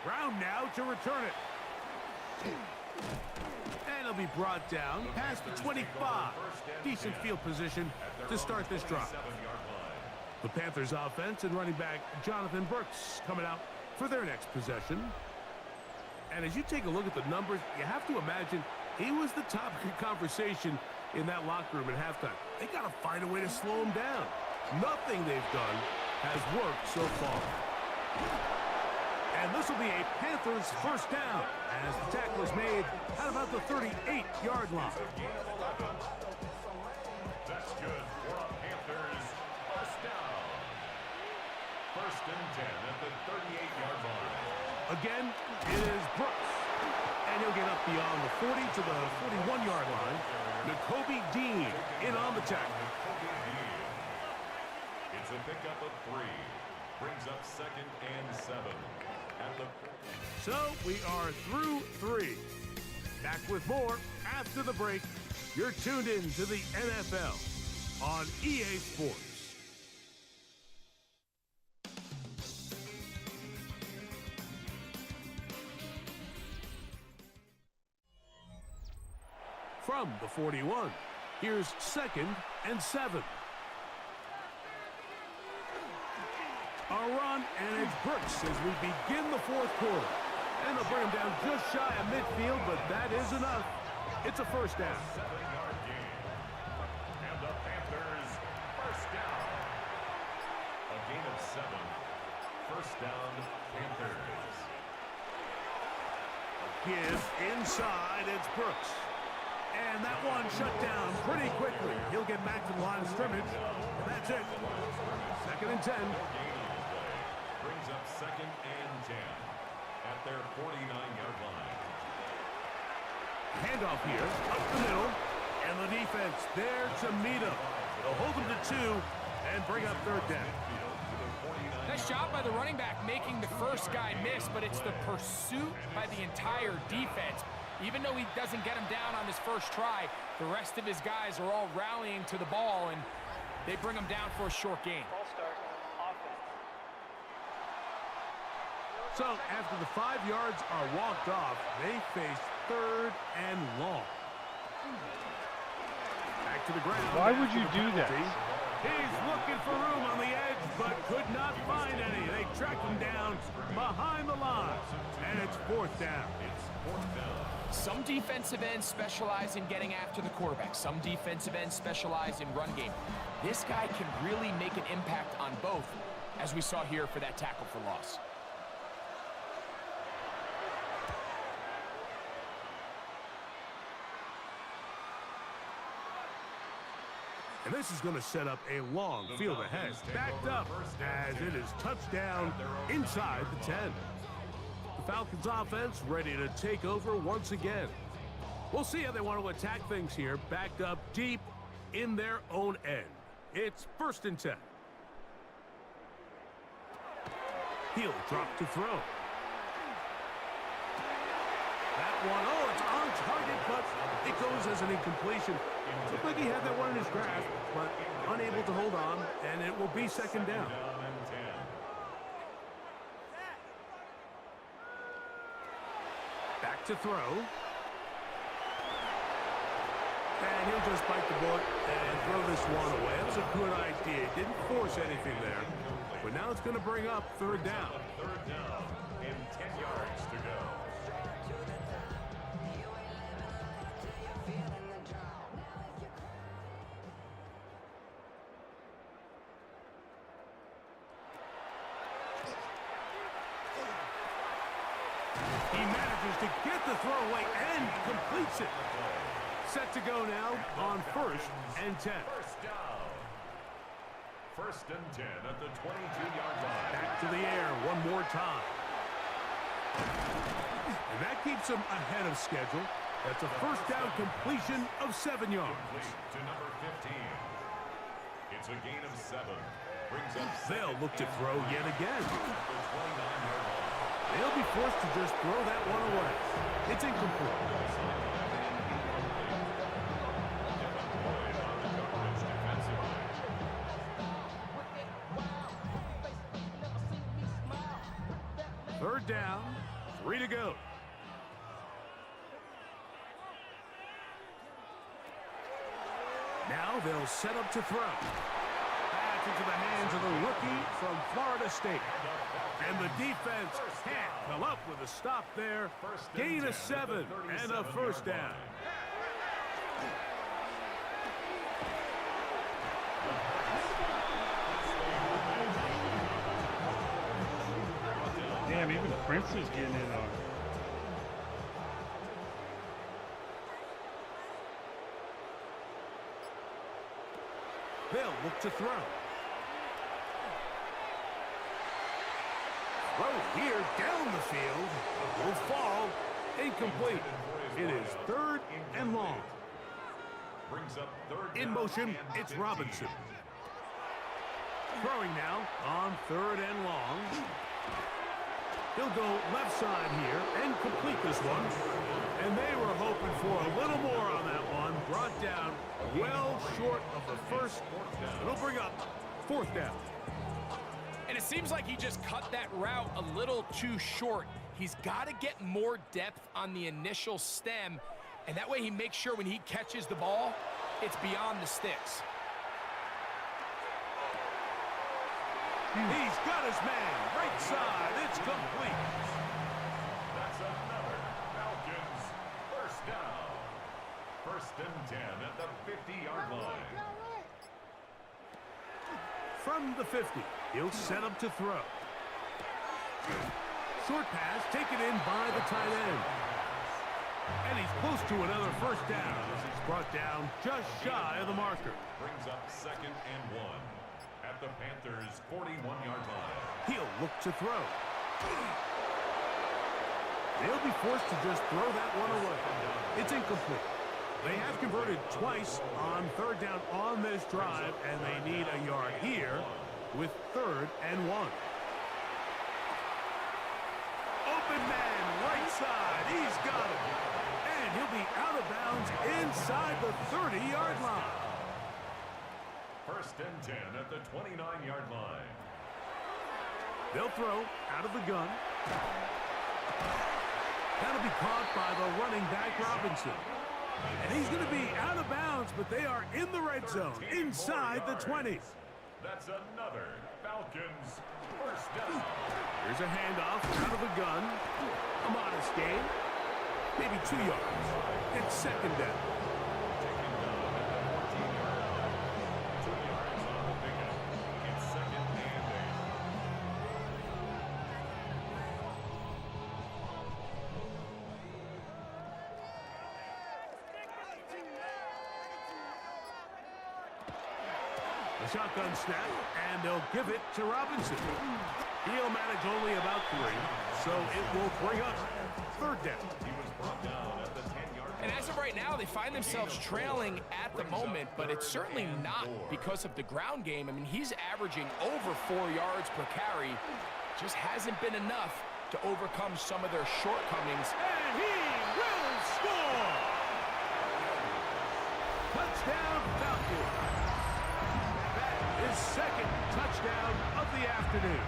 Brown now to return it. And he'll be brought down past the 25. Decent field position to start this drive. The Panthers offense and running back Jonathan Brooks coming out for their next possession. And as you take a look at the numbers, you have to imagine he was the topic of conversation in that locker room at halftime. They got to find a way to slow him down. Nothing they've done has worked so far. And this will be a Panthers 1st down as the tackle is made at about the 38-yard line. That's good for a Panthers 1st down. 1st and 10 at the 38-yard line. Again, it is Brooks. And he'll get up beyond the 40 to the 41-yard line. Nakobe Dean in on the tackle. It's a pickup of 3. Brings up 2nd and 7. So we are through 3. Back with more after the break. You're tuned in to the NFL on EA Sports. From the 41, here's 2nd and 7. A run, and it's Brooks as we begin the 4th quarter. And they'll bring him down just shy of midfield, but that is enough. It's a 1st down. 7-yard gain. And the Panthers 1st down. A gain of 7. 1st down, Panthers. Give inside, it's Brooks. And that one shut down pretty quickly. He'll get back to the line of scrimmage, and that's it. 2nd and 10. Brings up 2nd and 10 at their 49-yard line. Handoff here, up the middle, and the defense there to meet him. They'll hold him to 2 and bring up 3rd down. Nice job by the running back making the first guy miss, but it's the pursuit by the entire defense. Even though he doesn't get him down on his first try, the rest of his guys are all rallying to the ball, and they bring him down for a short gain. So after the 5 yards are walked off, they face 3rd and long. Back to the ground. Why would you do that? He's looking for room on the edge, but could not find any. They track him down behind the line, and it's 4th down. Some defensive ends specialize in getting after the quarterback. Some defensive ends specialize in run game. This guy can really make an impact on both, as we saw here for that tackle for loss. And this is going to set up a long field ahead. Backed up as it is touchdown inside the 10. The Falcons offense ready to take over once again. We'll see how they want to attack things here. Backed up deep in their own end. It's 1st and 10. He'll drop to throw. That one, oh, it's on target, but it goes as an incompletion. Looked like he had that one in his grasp, but unable to hold on, and it will be second down. Back to throw. And he'll just bite the bullet and throw this one away. That was a good idea. Didn't force anything there. But now it's going to bring up third down. Third down and 10 yards to go. He manages to get the throw away and completes it. Set to go now on 1st and 10. First down. 1st and 10 at the 22-yard line. Back to the air one more time. And that keeps him ahead of schedule. That's a first down completion of 7 yards. Complete to number 15. It's a gain of 7. Brings up They'll look to throw yet again. the 29-yard line. They'll be forced to just throw that one away. It's incomplete. Third down, 3 to go. Now they'll set up to throw. Pass into the hands of the rookie from Florida State. And the defense can't come up with a stop there. Gain of 7 and a first down. Damn, even Prince is getting in on it. They'll look to throw. Throw here down the field. Will fall. Incomplete. It is 3rd and long. Brings up third In down motion, and it's 15. Robinson. Throwing now on 3rd and long. He'll go left side here and complete this one. And they were hoping for a little more on that one. Brought down well short of the first. It'll bring up 4th down. And it seems like he just cut that route a little too short. He's got to get more depth on the initial stem, and that way he makes sure when he catches the ball, it's beyond the sticks. He's got his man. Right side. It's complete. That's another Falcons first down. 1st and 10 at the 50-yard line. From the 50, he'll set up to throw. Short pass taken in by the tight end. And he's close to another first down as he's brought down just shy of the marker. Brings up 2nd and 1 at the Panthers' 41-yard line. He'll look to throw. They'll be forced to just throw that one away. It's incomplete. They have converted twice on 3rd down on this drive, and they need a yard here with 3rd and 1. Open man, right side. He's got it. And he'll be out of bounds inside the 30-yard line. 1st and 10 at the 29-yard line. They'll throw out of the gun. That'll be caught by the running back, Robinson. And he's going to be out of bounds, but they are in the red zone, inside the 20. That's another Falcons first down. Here's a handoff out of the gun. A modest gain. Maybe 2 yards. It's 2nd down. Taken down at the 14-yard line. 2 yards on the pickup. It's 2nd and 8. The shotgun snap, and they'll give it to Robinson. He'll manage only about 3, so it will bring up 3rd down. He was brought down at the 10-yard line. And as of right now, they find themselves trailing at the moment, but it's certainly not because of the ground game. I mean, he's averaging over 4 yards per carry. Just hasn't been enough to overcome some of their shortcomings. And he will score! Touchdown, Falcons. That is second touchdown of the afternoon.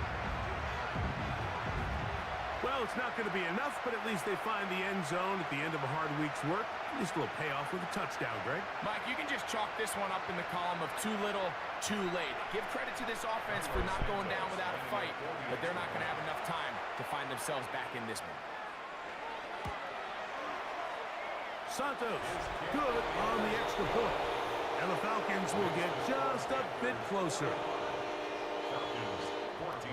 Well, it's not going to be enough, but at least they find the end zone at the end of a hard week's work. At least a little payoff with a touchdown, Greg. Mike, you can just chalk this one up in the column of too little, too late. Give credit to this offense for not going down without a fight, but they're not going to have enough time to find themselves back in this one. Santos, good on the extra point. And the Falcons will get just a bit closer. Falcons 14.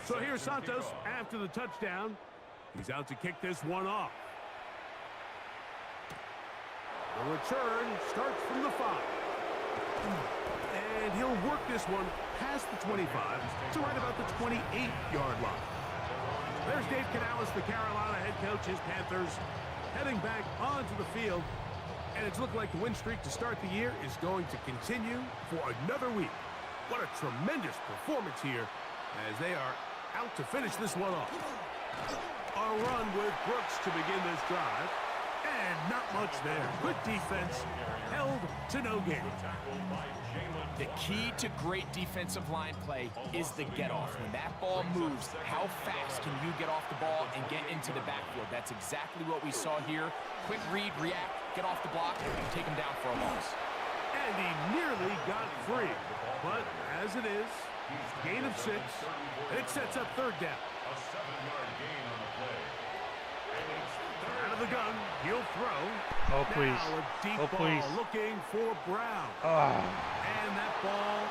So here's Santos after the touchdown. He's out to kick this one off. The return starts from the 5. And he'll work this one past the 25 to right about the 28-yard line. There's Dave Canales, the Carolina head coach, his Panthers, heading back onto the field. And it's looked like the win streak to start the year is going to continue for another week. What a tremendous performance here as they are out to finish this one off. A run with Brooks to begin this drive. And not much there. Good defense, held to no gain. The key to great defensive line play is the get-off. When that ball moves, how fast can you get off the ball and get into the backfield? That's exactly what we saw here. Quick read, react, get off the block, and take him down for a loss. And he nearly got free. But as it is, gain of 6, and it sets up third down. A 7-yard gain on the play. Out of the gun, he'll throw. Oh, please. Now a deep Oh, ball please. looking for Brown. Ah. And that ball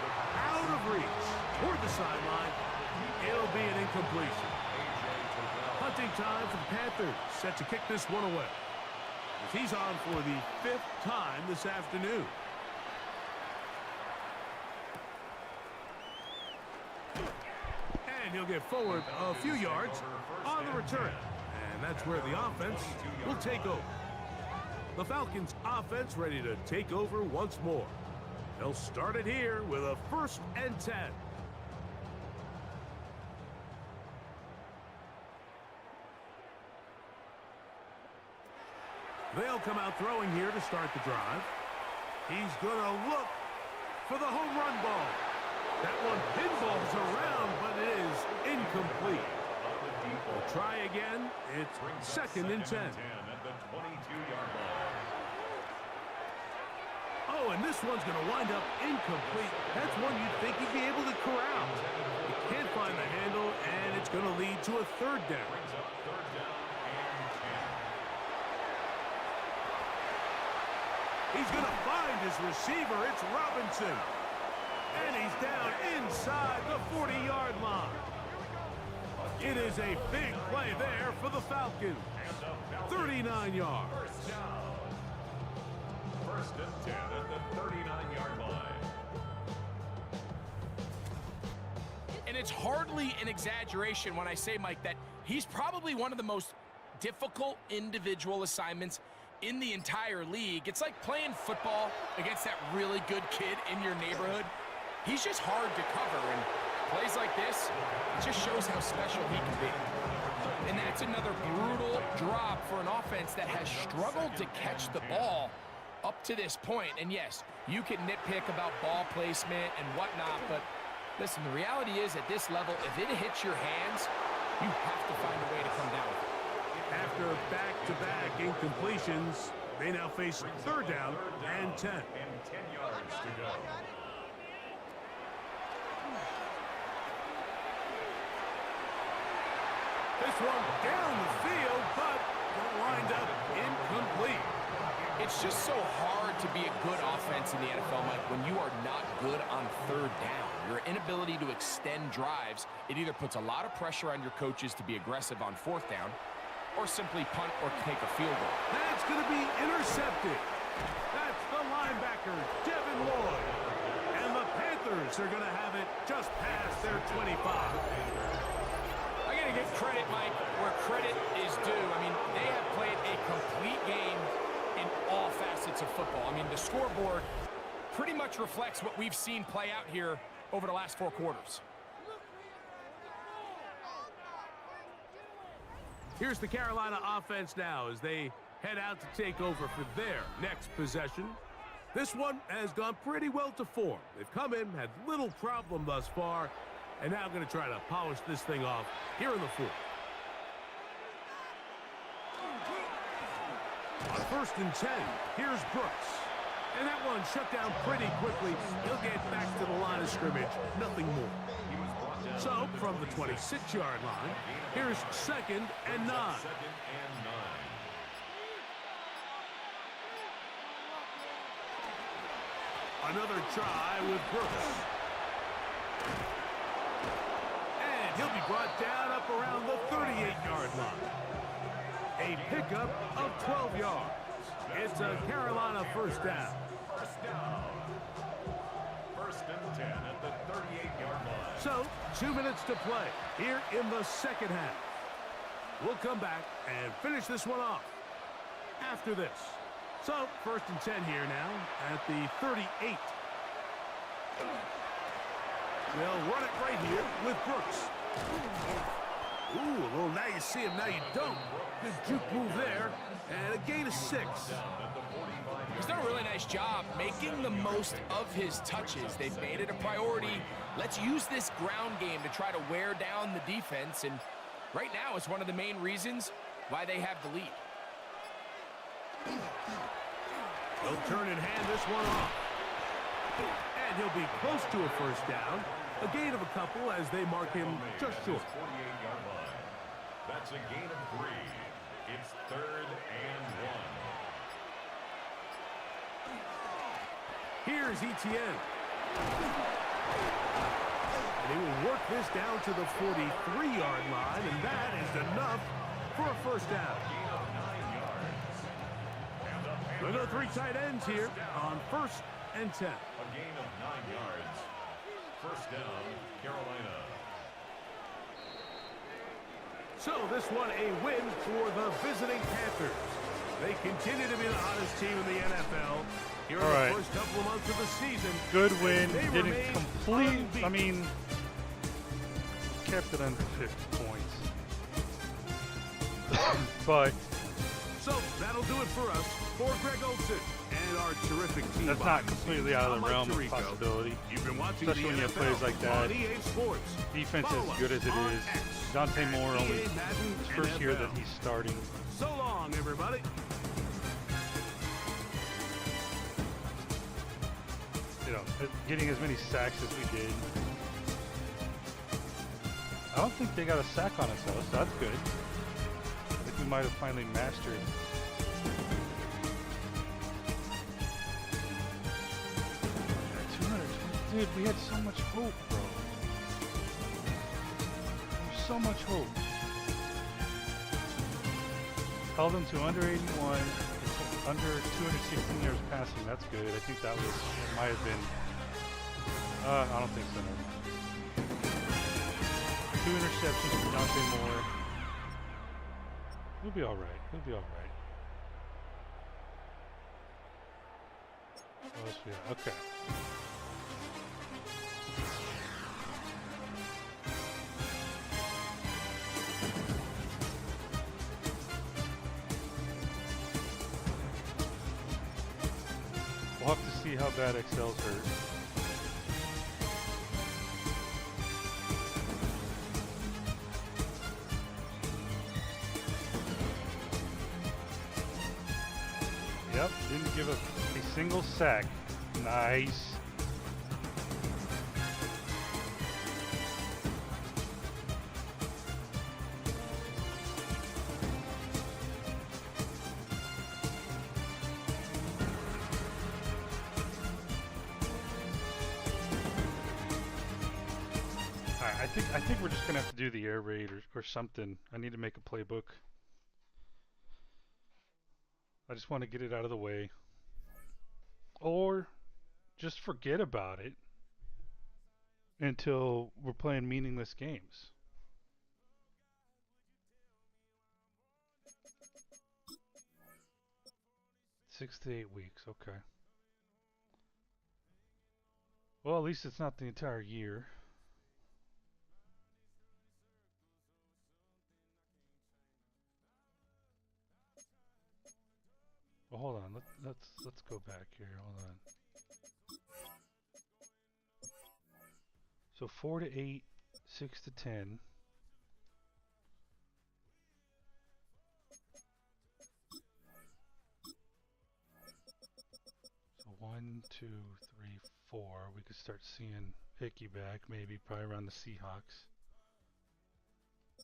out of reach toward the sideline. It'll be an incompletion. Punting time for the Panthers, set to kick this one away. As he's on for the 5th time this afternoon. And he'll get forward a few yards on the return. And that's where the offense will take over. The Falcons offense ready to take over once more. They'll start it here with a 1st and 10. They'll come out throwing here to start the drive. He's going to look for the home run ball. That one pinballs around, but it is incomplete. We'll try again. It's 2nd and 10. At the 22-yard line. Oh, and this one's going to wind up incomplete. That's one you'd think he'd be able to corral. He can't find the handle, and it's going to lead to a 3rd down. Brings up 3rd down and 10. He's going to find his receiver. It's Robinson. And he's down inside the 40-yard line. It is a big play there for the Falcons. 39 yards. First down. 1st and 10 at the 39-yard line. And it's hardly an exaggeration when I say, Mike, that he's probably one of the most difficult individual assignments in the entire league. It's like playing football against that really good kid in your neighborhood. He's just hard to cover, and plays like this, it just shows how special he can be. And that's another brutal drop for an offense that has struggled to catch the ball up to this point. And yes, you can nitpick about ball placement and whatnot, but listen, the reality is at this level, if it hits your hands, you have to find a way to come down with it. After back-to-back incompletions, they now face 3rd down and 10. And 10 yards to go. This one down the field, but will wind up incomplete. It's just so hard to be a good offense in the NFL, Mike, when you are not good on 3rd down. Your inability to extend drives, it either puts a lot of pressure on your coaches to be aggressive on 4th down, or simply punt or take a field goal. That's going to be intercepted. That's the linebacker, Devin Lloyd. And the Panthers are going to have it just past their 25. I got to give credit, Mike, where credit is due. I mean, they have played a complete game in all facets of football. I mean, the scoreboard pretty much reflects what we've seen play out here over the last 4 quarters. Here's the Carolina offense now as they head out to take over for their next possession. This one has gone pretty well to form. They've come in, had little problem thus far, and now going to try to polish this thing off here in the fourth. On 1st and 10, here's Brooks. And that one shut down pretty quickly. He'll get back to the line of scrimmage, nothing more. So, from the 26-yard line, here's 2nd and 9. Another try with Brooks. And he'll be brought down up around the 38-yard line. A pickup of 12 yards. It's a Carolina first down. First down. 1st and 10 at the 38-yard line. So, 2 minutes to play here in the second half. We'll come back and finish this one off after this. So, 1st and 10 here now at the 38. They'll run it right here with Brooks. Ooh, well, now you see him, now you don't. Good juke move there, and a gain of 6. He's done a really nice job making the most of his touches. They've made it a priority. Let's use this ground game to try to wear down the defense, and right now it's one of the main reasons why they have the lead. He'll turn and hand this one off. And he'll be close to a first down. A gain of a couple as they mark him just short. 48-yard line. That's a gain of 3. It's 3rd and 1. Here's Etienne. And he will work this down to the 43-yard line, and that is enough for a first down. Gain of 9 yards. And We've got 3 tight ends here on 1st and 10. a gain of 9 yards. First down, Carolina. So this one a win for the visiting Panthers. They continue to be the hottest team in the NFL here in the first couple of months of the season. Good win. They Didn't remain complete. unbeaten. I mean, kept it under 50 points. But So that'll do it for us. For Greg Olson and our terrific team. that's not completely out of the realm of Tirico. possibility. You've been watching Especially when the you have NFL plays like that. on EA Sports. Defense Follow as good us as it on is. X Dante at Moore only EA Madden his first year that NFL. he's starting. So long, everybody. You know, getting as many sacks as we did. I don't think they got a sack on us though, so that's good. I think we might have finally mastered. Dude, we had so much hope, bro. There's so much hope. Held them to under 81, under 216 yards passing. That's good. I think that might have been. I don't think so. No. 2 interceptions from Dante Moore. We'll be all right. We'll be all right. What else we got? Okay. We'll have to see how bad XL's hurt. Yep, didn't give us a single sack. Nice. I think we're just gonna have to do the air raid or something. I need to make a playbook. I just want to get it out of the way. Or just forget about it until we're playing meaningless games. Six to 8 weeks, okay. Well, at least it's not the entire year. Well, hold on. Let's go back here. Hold on. So 4 to 8, 6 to 10. So 1, 2, 3, 4. We could start seeing Hickey back, maybe probably around the Seahawks.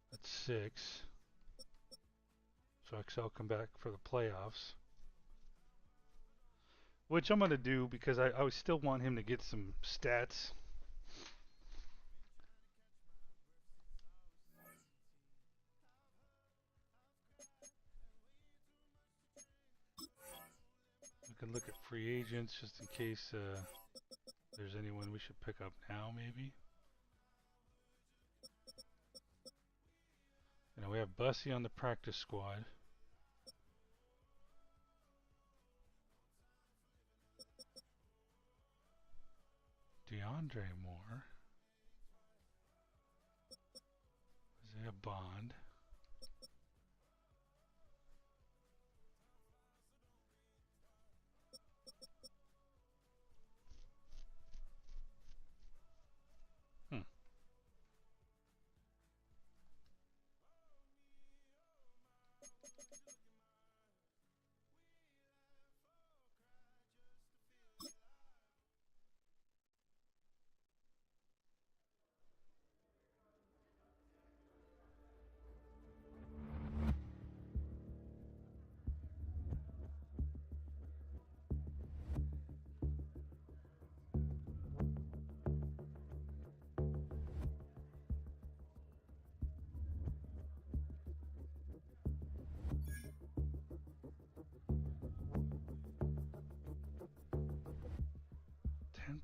That's 6. So XL come back for the playoffs. Which I'm going to do because I still want him to get some stats. We can look at free agents just in case there's anyone we should pick up now, maybe. You know, we have Bussy on the practice squad. DeAndre Moore. Isaiah Bond. Hmm.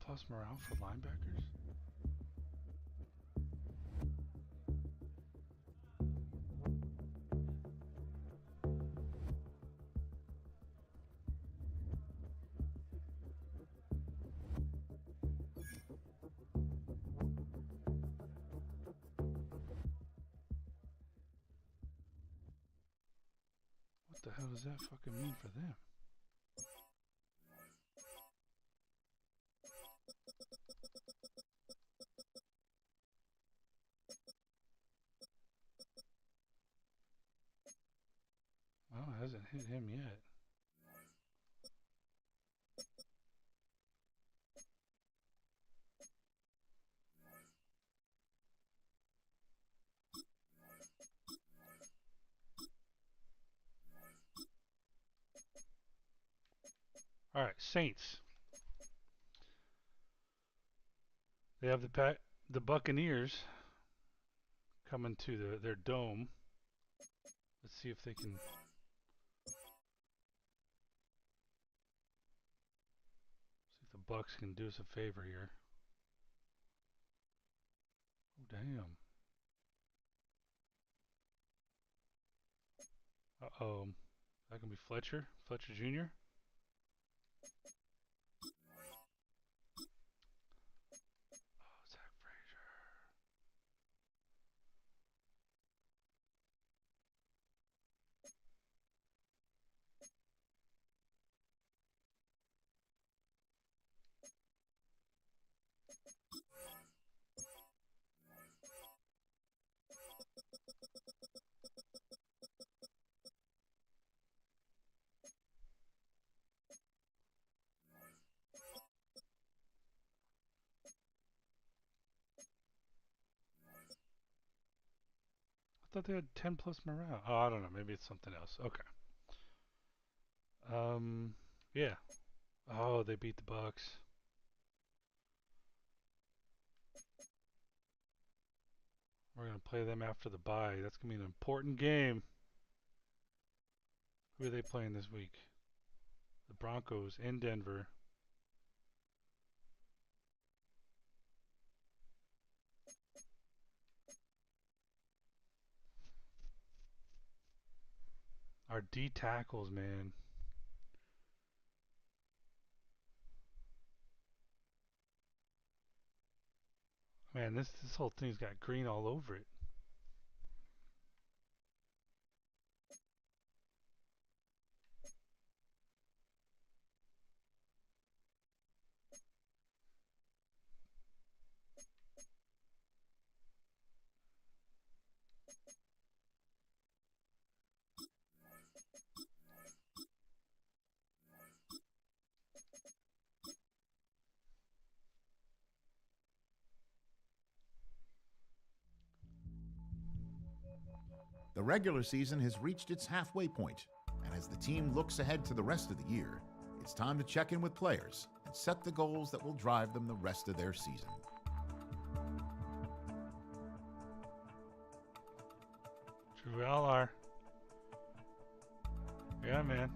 Plus morale for linebackers? What the hell does that fucking mean for them? Well, it hasn't hit him yet. All right, Saints. They have the Buccaneers coming to their dome. Let's see if they can. See if the Bucks can do us a favor here. Oh damn. Uh-oh. That can be Fletcher. Fletcher Jr. Oh, Zach Frazier. I thought they had 10 plus morale. Oh, I don't know. Maybe it's something else. Okay. Yeah. Oh, they beat the Bucks. We're gonna play them after the bye. That's gonna be an important game. Who are they playing this week? The Broncos in Denver. Our D tackles, man. Man, this whole thing's got green all over it. The regular season has reached its halfway point, and as the team looks ahead to the rest of the year, it's time to check in with players and set the goals that will drive them the rest of their season. True, we all are. Yeah, man.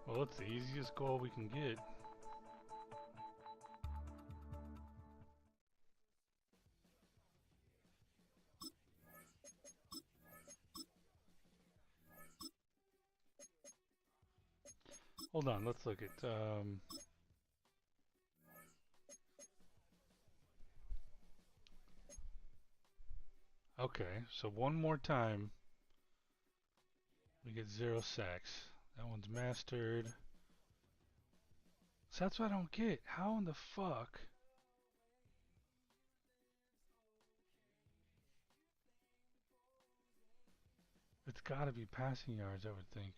Well, it's the easiest goal we can get. Hold on, let's look at okay, so one more time we get 0 sacks. That one's mastered. So that's what I don't get. How in the fuck? It's gotta be passing yards, I would think.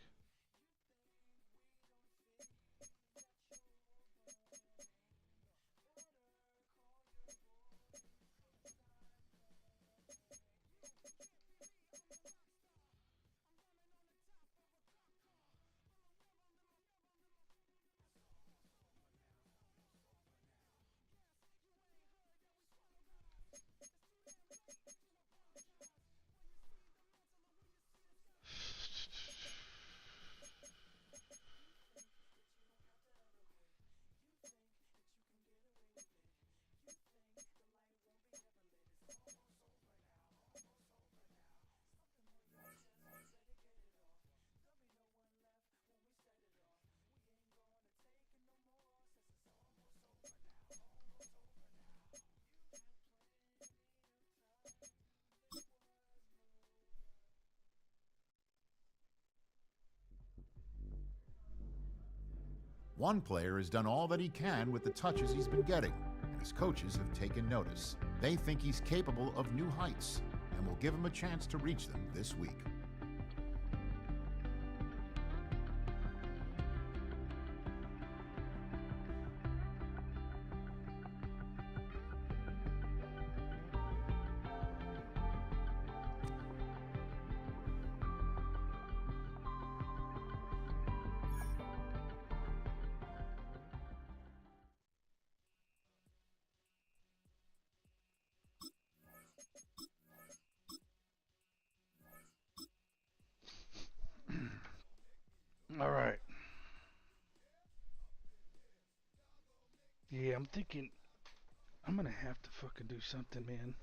One player has done all that he can with the touches he's been getting, and his coaches have taken notice. They think he's capable of new heights and will give him a chance to reach them this week. All right. Yeah, I'm thinking I'm gonna have to fucking do something, man.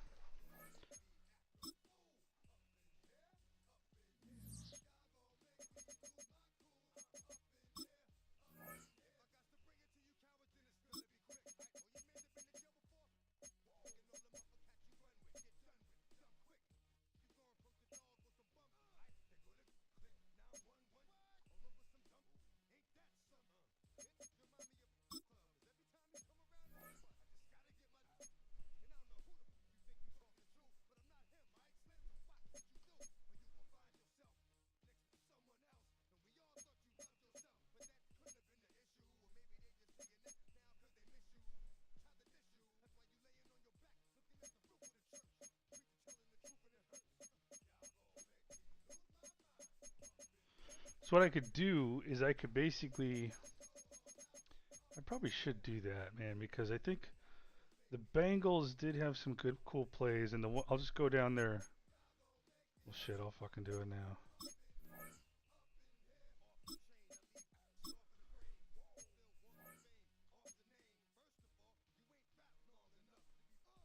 So what I could do is I could basically, I probably should do that, man, because I think the Bengals did have some good, cool plays, and I'll just go down there. Well, shit, I'll fucking do it now.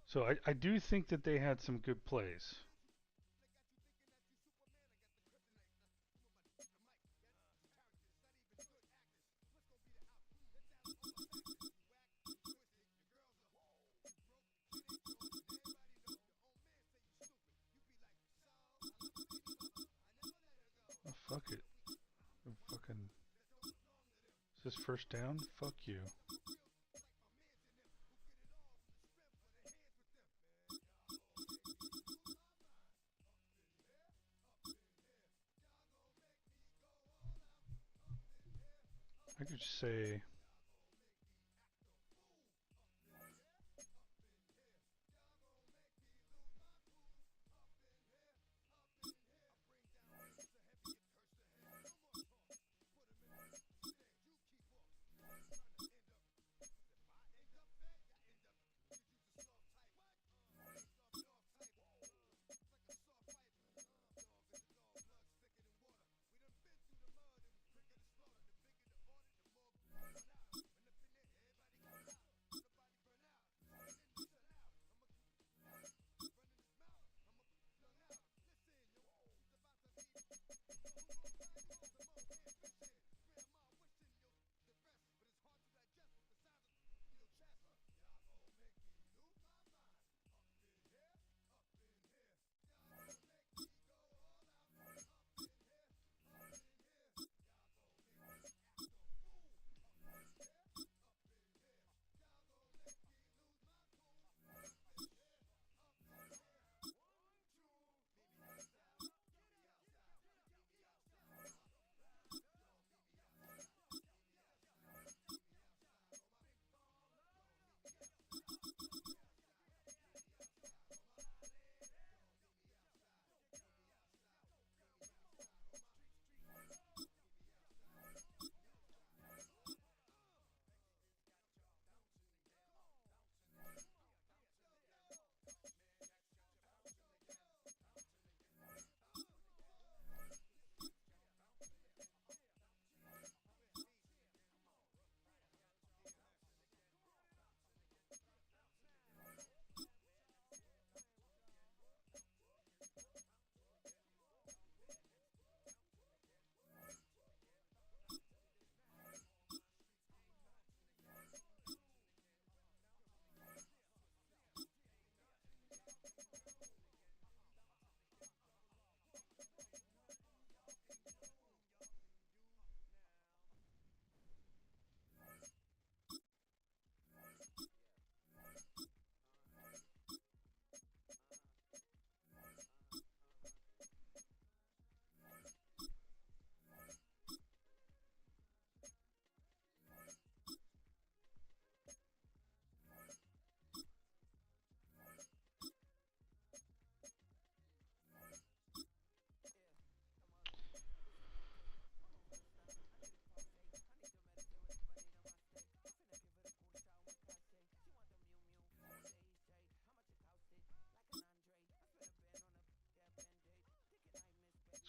So I do think that they had some good plays. Fuck it. Fucking. Is this first down? Fuck you. I could just say.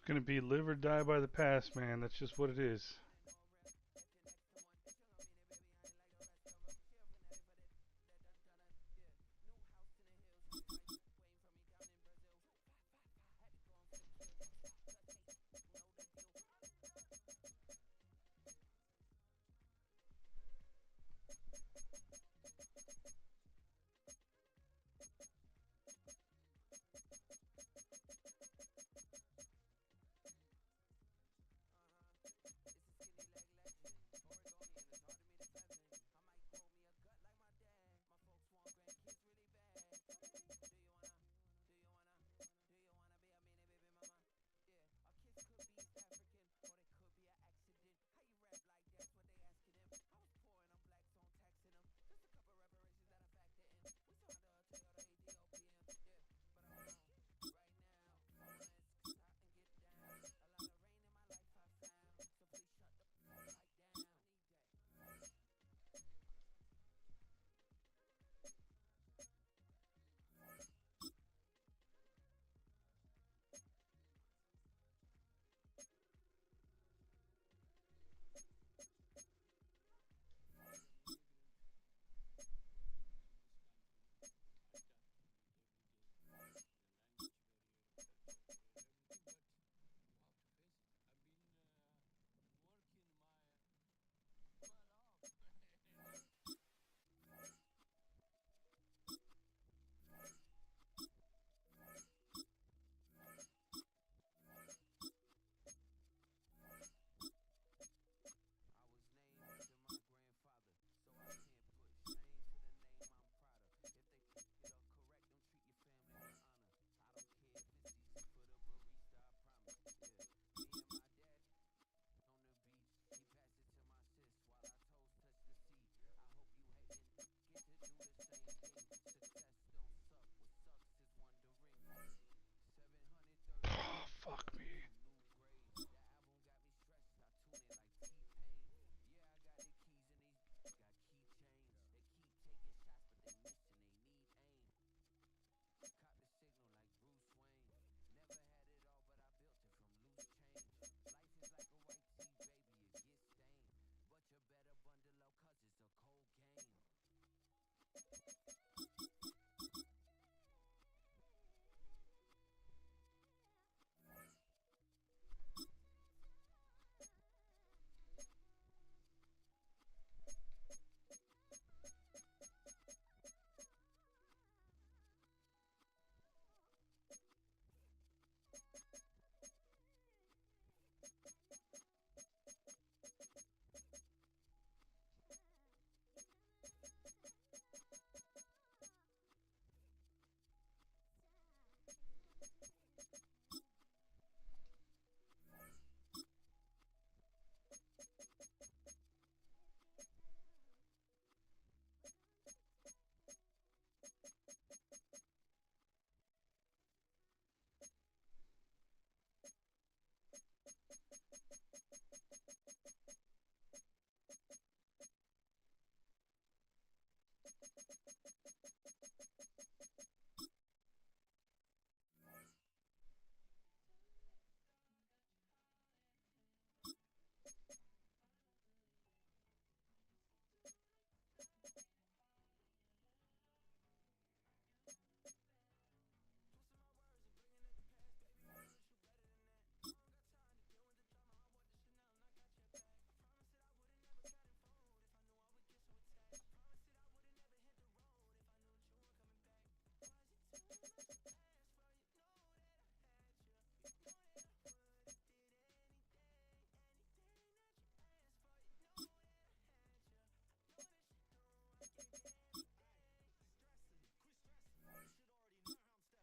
It's gonna be live or die by the pass, man. That's just what it is.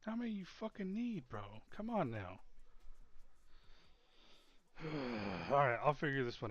How many you fucking need, bro? Come on now. All right, I'll figure this one out.